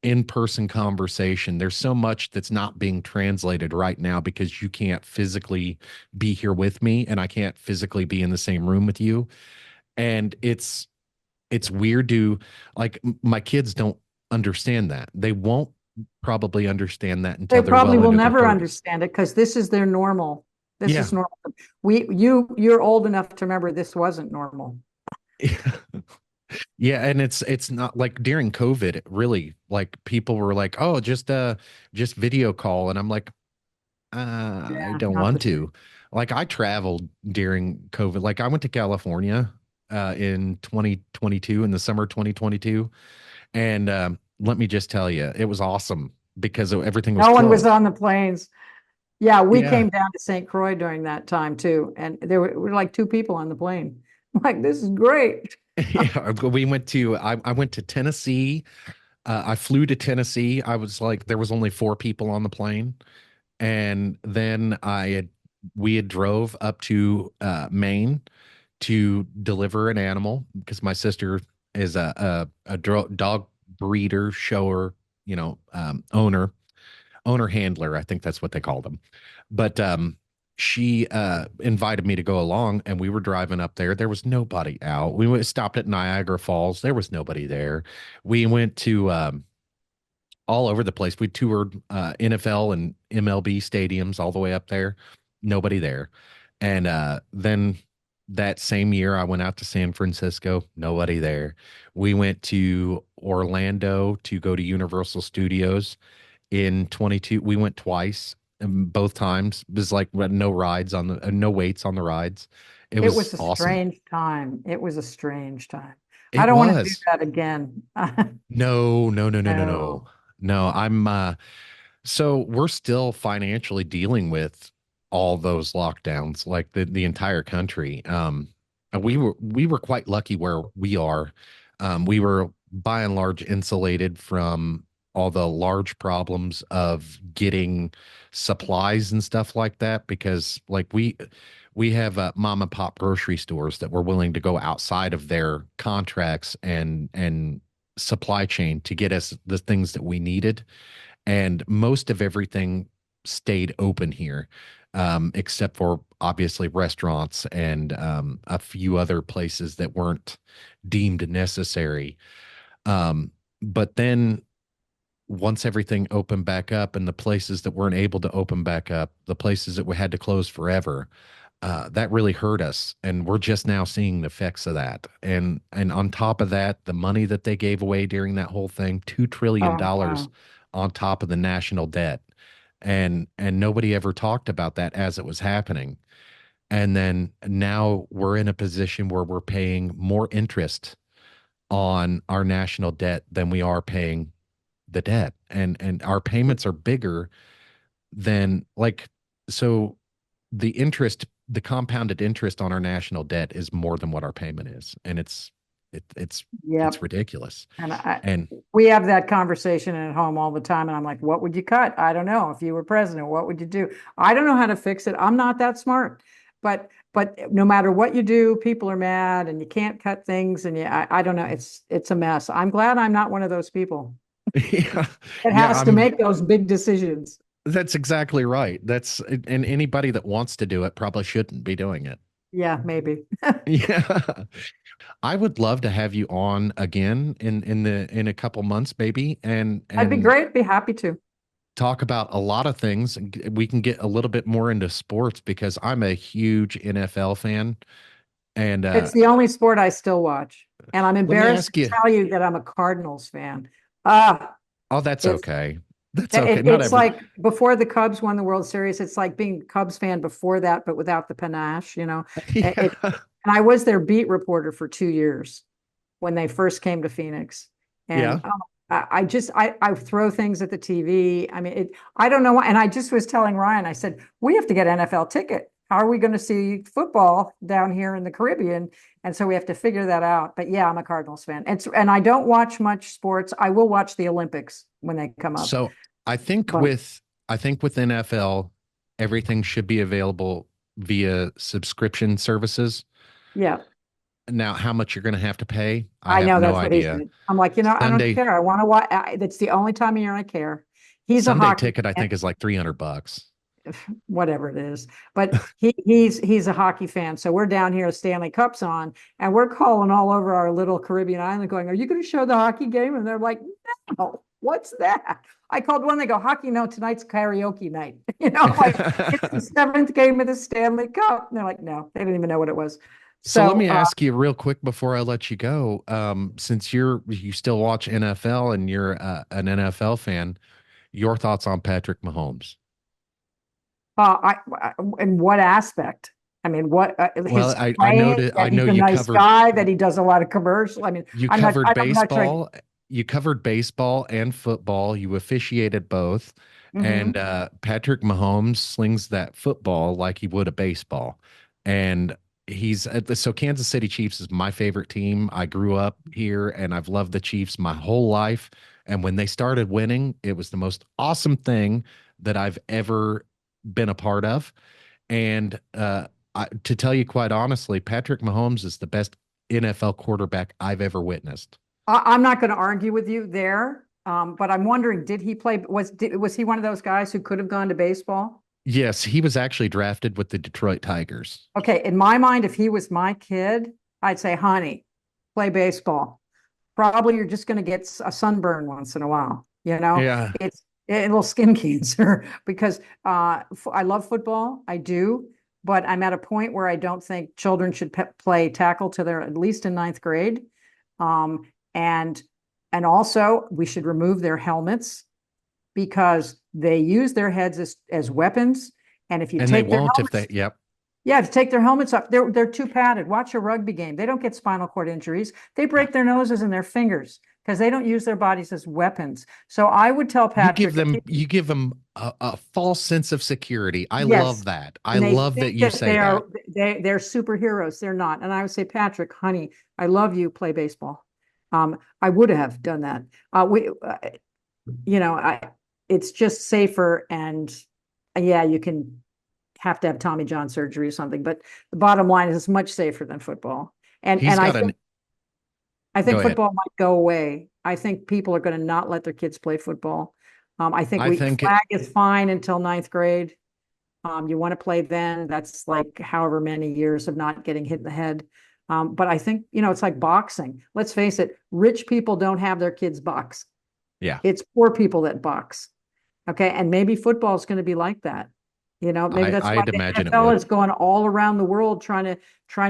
in-person conversation. There's so much that's not being translated right now because you can't physically be here with me and I can't physically be in the same room with you. And it's weird to, like, my kids don't understand that. They won't probably understand that They until they're probably well will into their never 30s. understand it because this is their normal. This Yeah. is normal. You're old enough to remember this wasn't normal. Yeah, and it's not like during COVID, it really, like, people were like, "Oh, just video call." And I'm like, I Yeah, don't not want the to. same. Like I traveled during COVID. Like I went to California in 2022, in the summer 2022, and let me just tell you, it was awesome because everything was No one was closed. on the planes. Yeah, we Yeah. came down to St. Croix during that time too, and there were like two people on the plane. I'm like, this is great. Yeah, we went to I went to Tennessee. I flew to Tennessee. I was like, there was only four people on the plane. And then we had drove up to Maine to deliver an animal because my sister is a dog breeder, shower, owner handler. I think that's what they call them. But she invited me to go along, and we were driving up there. There was nobody out. Stopped at Niagara Falls. There was nobody there. We went to all over the place. We toured NFL and MLB stadiums all the way up there. Nobody there. And then that same year, I went out to San Francisco. Nobody there. We went to Orlando to go to Universal Studios in 22. We went twice, and both times it was like no rides on the no waits on the rides. It It was was a awesome. strange time. It was a strange time. I It don't want to do was. that again. No, no, no, no, no, no. No. No, I'm so we're still financially dealing with all those lockdowns, like the entire country. And we were quite lucky where we are. We were by and large insulated from. all the large problems of getting supplies and stuff like that, because like we have mom and pop grocery stores that were willing to go outside of their contracts and supply chain to get us the things that we needed, and most of everything stayed open here, except for obviously restaurants and a few other places that weren't deemed necessary. But then once everything opened back up and the places that weren't able to open back up, the places that we had to close forever, that really hurt us. And we're just now seeing the effects of that. And on top of that, the money that they gave away during that whole thing, Oh, $2 trillion wow. on top of the national debt. And nobody ever talked about that as it was happening. And then now we're in a position where we're paying more interest on our national debt than we are paying the debt. And our payments are bigger than like, so the interest, the compounded interest on our national debt is more than what our payment is. And it's Yep. ridiculous. And And we have that conversation at home all the time. And I'm like, what would you cut? I don't know. If you were president, what would you do? I don't know how to fix it. I'm not that smart. But no matter what you do, people are mad and you can't cut things. And I don't know. It's a mess. I'm glad I'm not one of those people yeah, that yeah, has to make those big decisions. that's exactly right. And anybody that wants to do it probably shouldn't be doing it. Yeah, maybe. Yeah. I would love to have you on again in a couple months, maybe, I'd be and great. Be happy to. talk about a lot of things. And we can get a little bit more into sports because I'm a huge NFL fan. And It's the only sport I still watch. And I'm let me embarrassed ask to you. tell you that I'm a Cardinals fan. Ah, Oh, that's it's okay. That's okay. Not it's every. like before the Cubs won the World Series, it's like being a Cubs fan before that, but without the panache, you know. Yeah. And I was their beat reporter for 2 years when they first came to Phoenix. And Yeah. I throw things at the TV. I mean, I don't know why. And I just was telling Ryan, I said, we have to get NFL ticket. How are we going to see football down here in the Caribbean? And so we have to figure that out. But yeah, I'm a Cardinals fan. And I don't watch much sports. I will watch the Olympics when they come up. So I think But with I think with NFL, everything should be available via subscription services. yeah, Now, how much you're going to have to pay, I I have know no that's what he idea. said. I'm like, I don't Sunday care. I want to watch. That's the only time of year I care. He's a Sunday hockey ticket, I fan, think, is like $300. whatever it is. But he's a hockey fan. So we're down here, Stanley Cup's on, and we're calling all over our little Caribbean island, going, "Are you going to show the hockey game?" And they're like, "No, what's that?" I called one. They go, "Hockey? No, tonight's karaoke night." Like it's the seventh game of the Stanley Cup. And they're like, "No, they didn't even know what it was." So let So me ask you real quick before I let you go. Since you still watch NFL and you're an NFL fan, your thoughts on Patrick Mahomes? in what aspect? I mean, what Well, his I know playing, that I that know he's a you nice covered guy, that he does a lot of commercial. I mean, you covered I'm not trying. baseball, you covered baseball and football. You officiated both, and Mhm. Patrick Mahomes slings that football like he would a baseball, and he's so Kansas City Chiefs is my favorite team. I grew up here, and I've loved the Chiefs my whole life. And when they started winning, it was the most awesome thing that I've ever been a part of. And to tell you quite honestly, Patrick Mahomes is the best NFL quarterback I've ever witnessed. I'm not going to argue with you there, but I'm wondering, did he play? Was he one of those guys who could have gone to baseball? Yes, he was actually drafted with the Detroit Tigers. Okay, in my mind, if he was my kid, I'd say, "Honey, play baseball. Probably you're just going to get a sunburn once in a while. Yeah. It's a little skin cancer." Because I love football. I do. But I'm at a point where I don't think children should play tackle till they're at least in ninth grade. Um, and and also we should remove their helmets because they use their heads as weapons. And if you And they take their won't if they, helmets, yep. yeah, to take their helmets off, they're too padded. Watch a rugby game. They don't get spinal cord injuries. They Yeah. break their noses and their fingers because they don't use their bodies as weapons. So I would tell Patrick, You give them a false sense of security. I love yes, that. I and they love think that you that say that. they're superheroes. They're not. And I would say, Patrick, honey, I love you. Play baseball. I would have done that. We it's just safer. And yeah, you can have to have Tommy John surgery or something, but the bottom line is it's much safer than football. And He's and got an I Go think ahead. football might go away. I think people are going to not let their kids play football. I think I think it flag is fine until ninth grade. You want to play then, that's like however many years of not getting hit in the head. But I think, it's like boxing. Let's face it, rich people don't have their kids box. yeah, It's poor people that box. Okay. And maybe football is going to be like that. Maybe that's why I'd the imagine it NFL would. is going all around the world trying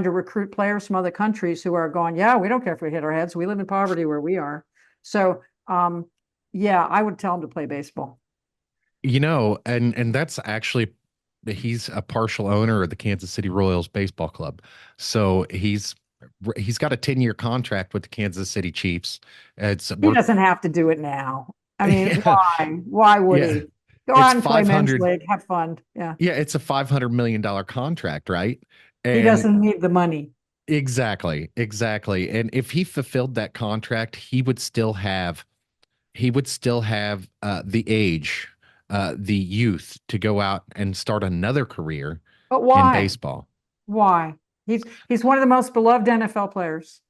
to recruit players from other countries who are going, yeah, we don't care if we hit our heads. We live in poverty where we are. So yeah, I would tell them to play baseball. And that's actually he's a partial owner of the Kansas City Royals baseball club. So he's got a 10-year contract with the Kansas City Chiefs. It's He worth doesn't have to do it now. I mean, yeah, why? Why would yeah. he? Go It's out and play men's 500 league, have fun. Yeah. yeah, it's a $500 million contract, right? He And doesn't need the money. exactly, exactly. And if he fulfilled that contract, he would still have the age, the youth to go out and start another career But in why? baseball. Why? He's one of the most beloved NFL players.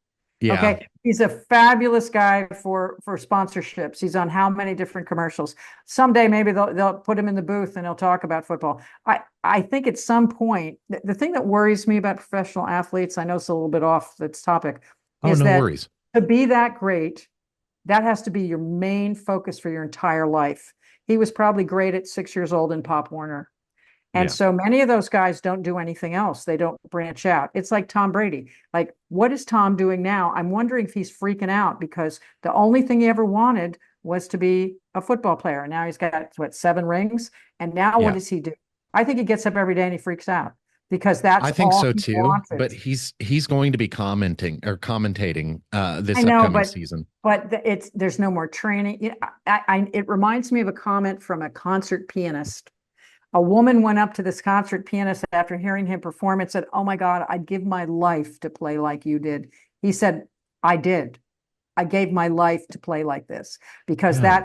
Yeah. Okay. He's a fabulous guy for sponsorships. He's on how many different commercials. Someday maybe they'll put him in the booth and he'll talk about football. I think at some point, the thing that worries me about professional athletes, I know it's a little bit off this topic, Oh, is no that worries. to be that great, that has to be your main focus for your entire life. He was probably great at 6 years old in Pop Warner. And Yeah. so many of those guys don't do anything else. They don't branch out. It's like Tom Brady. Like, what is Tom doing now? I'm wondering if he's freaking out because the only thing he ever wanted was to be a football player. And now he's got, what, 7 rings? And now what Yeah. does he do? I think he gets up every day and he freaks out because I that's think all so he too, wanted. but he's going to be commenting or commentating I this know, upcoming but season. there's no more training. It reminds me of a comment from a concert pianist. A woman went up to this concert pianist after hearing him perform and said, "Oh my God, I'd give my life to play like you did." He said, "I did. I gave my life to play like this because Yeah.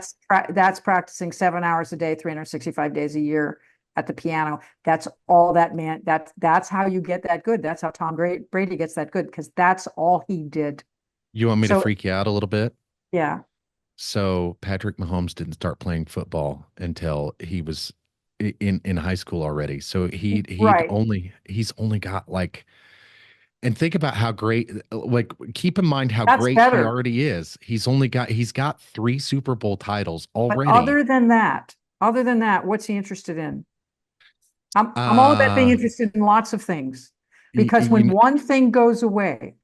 that's practicing 7 hours a day, 365 days a year at the piano. That's all that man. That's how you get that good. That's how Tom Brady gets that good because that's all he did." You want me to So freak you out a little bit? yeah, So Patrick Mahomes didn't start playing football until he was in high school already. So right. he's only got like and think about how great like keep in mind how That's great he better. already is. He's got 3 Super Bowl titles But already. other than that, what's he interested in? I'm all about being Uh interested in lots of things y- because when you one thing goes away,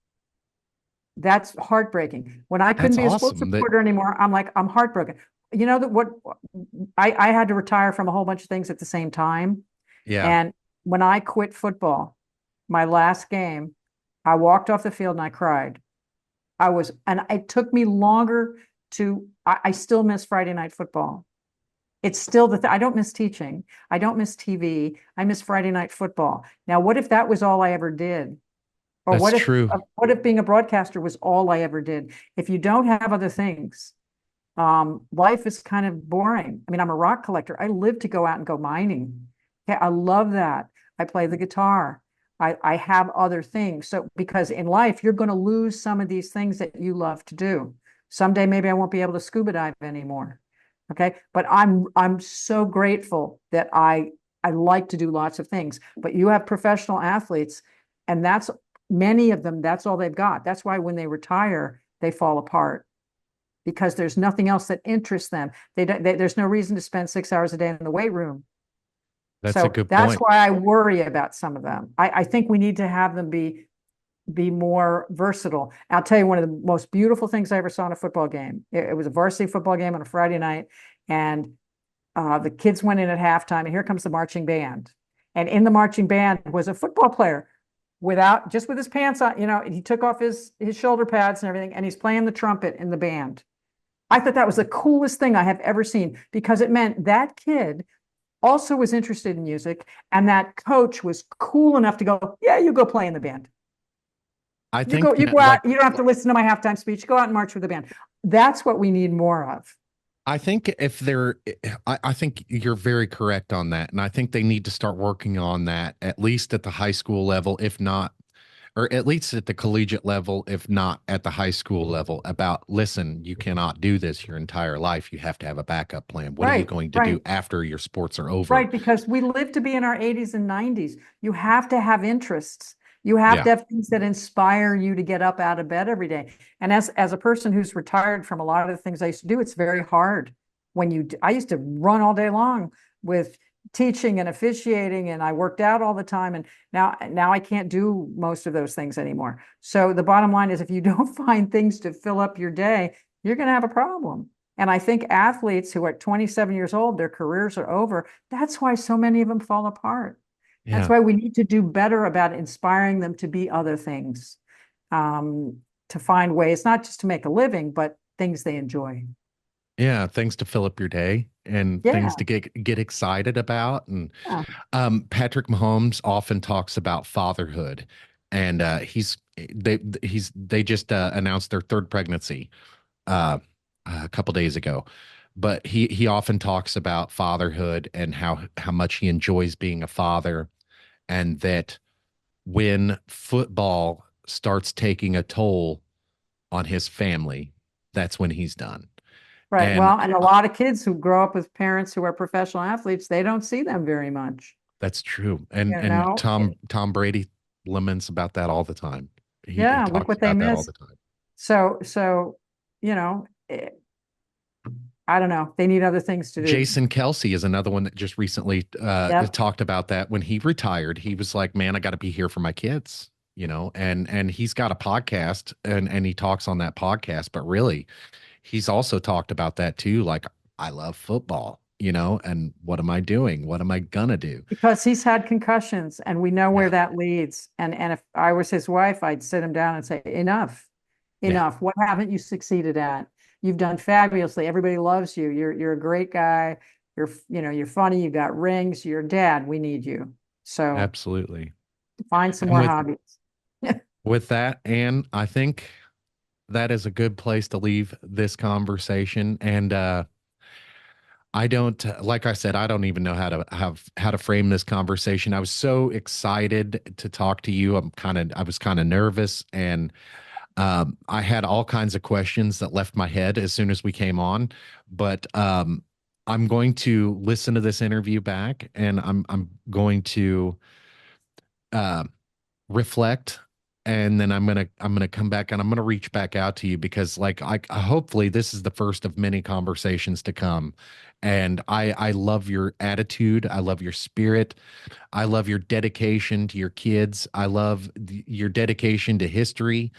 that's heartbreaking. When I couldn't that's be a sports awesome. That reporter anymore, I'm heartbroken. You know that what I had to retire from a whole bunch of things at the same time. yeah, And when I quit football, my last game, I walked off the field and I cried. And it took me longer I still miss Friday night football. It's still I don't miss teaching. I don't miss TV. I miss Friday night football. Now, what if that was all I ever did? Or that's true. what if being a broadcaster was all I ever did? If you don't have other things, life is kind of boring. I mean, I'm a rock collector. I live to go out and go mining. Yeah, I love that. I play the guitar. I have other things. So because in life, you're going to lose some of these things that you love to do. Someday, maybe I won't be able to scuba dive anymore. Okay. But I'm so grateful that I like to do lots of things. But you have professional athletes, and that's many of them, that's all they've got. That's why when they retire, they fall apart because there's nothing else that interests them. There's no reason to spend 6 hours a day in the weight room. That's a So good that's point. why I worry about some of them. I think we need to have them be more versatile. I'll tell you one of the most beautiful things I ever saw in a football game. It was a varsity football game on a Friday night, and the kids went in at halftime, and here comes the marching band. And in the marching band was a football player without just with his pants on. He took off his shoulder pads and everything, and he's playing the trumpet in the band. I thought that was the coolest thing I have ever seen because it meant that kid also was interested in music, and that coach was cool enough to go, yeah, you go play in the band. I You think go, you go out, like you don't have to listen to my halftime speech. Go out and march with the band. That's what we need more of. I think if they're, I think you're very correct on that. And I think they need to start working on that at least at the high school level, if not, or at least at the collegiate level, if not at the high school level, about listen, you cannot do this your entire life. You have to have a backup plan. What are you Right, going to do right. after your sports are over? Right, because we live to be in our 80s and 90s. You have to have interests. You have Yeah. to have things that inspire you to get up out of bed every day. And as a person who's retired from a lot of the things I used to do, it's very hard when I used to run all day long with teaching and officiating, and I worked out all the time. And now I can't do most of those things anymore. So the bottom line is if you don't find things to fill up your day, you're going to have a problem. And I think athletes who are 27 years old, their careers are over. That's why so many of them fall apart. That's Yeah. why we need to do better about inspiring them to be other things, um, to find ways, not just to make a living, but things they enjoy. Yeah. Things to fill up your day and Yeah, things to get excited about. And yeah, Patrick Mahomes often talks about fatherhood, and they just announced their third pregnancy uh, a couple days ago. But he often talks about fatherhood and how much he enjoys being a father, and that when football starts taking a toll on his family, that's when he's done. right. And Well, and a lot of kids who grow up with parents who are professional athletes, they don't see them very much. that's true. And You know, Tom Brady laments about that all the time. He yeah, look talks what they about that all the miss. time. So, you know, I don't know. They need other things to do. Jason Kelsey is another one that just recently Yep. talked about that when he retired. He was like, "Man, I got to be here for my kids," and he's got a podcast and he talks on that podcast. But really, he's also talked about that too. Like, I love football, and what am I doing? What am I gonna do? Because he's had concussions and we know where Yeah, that leads. And if I was his wife, I'd sit him down and say, enough, yeah, enough. What haven't you succeeded at? You've done fabulously. Everybody loves you. You're a great guy. You're funny. You got rings. You're a dad. We need you. So absolutely. find some And more with hobbies. that, Anne, I think that is a good place to leave this conversation. And I don't, like I said, I don't even know how to frame this conversation. I was so excited to talk to you. I was kind of nervous, and I had all kinds of questions that left my head as soon as we came on. But I'm going to listen to this interview back, and I'm going to uh, reflect, and then I'm gonna come back and I'm gonna reach back out to you because like I hopefully this is the first of many conversations to come. And I love your attitude. I love your spirit. I love your dedication to your kids. I love your dedication to history.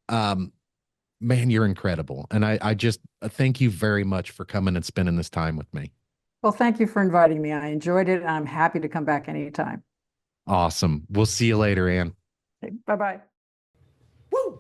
Um, Man, you're incredible. And I just thank you very much for coming and spending this time with me. Well, thank you for inviting me. I enjoyed it and I'm happy to come back anytime. Awesome. We'll see you later, Ann. Bye bye. Woo!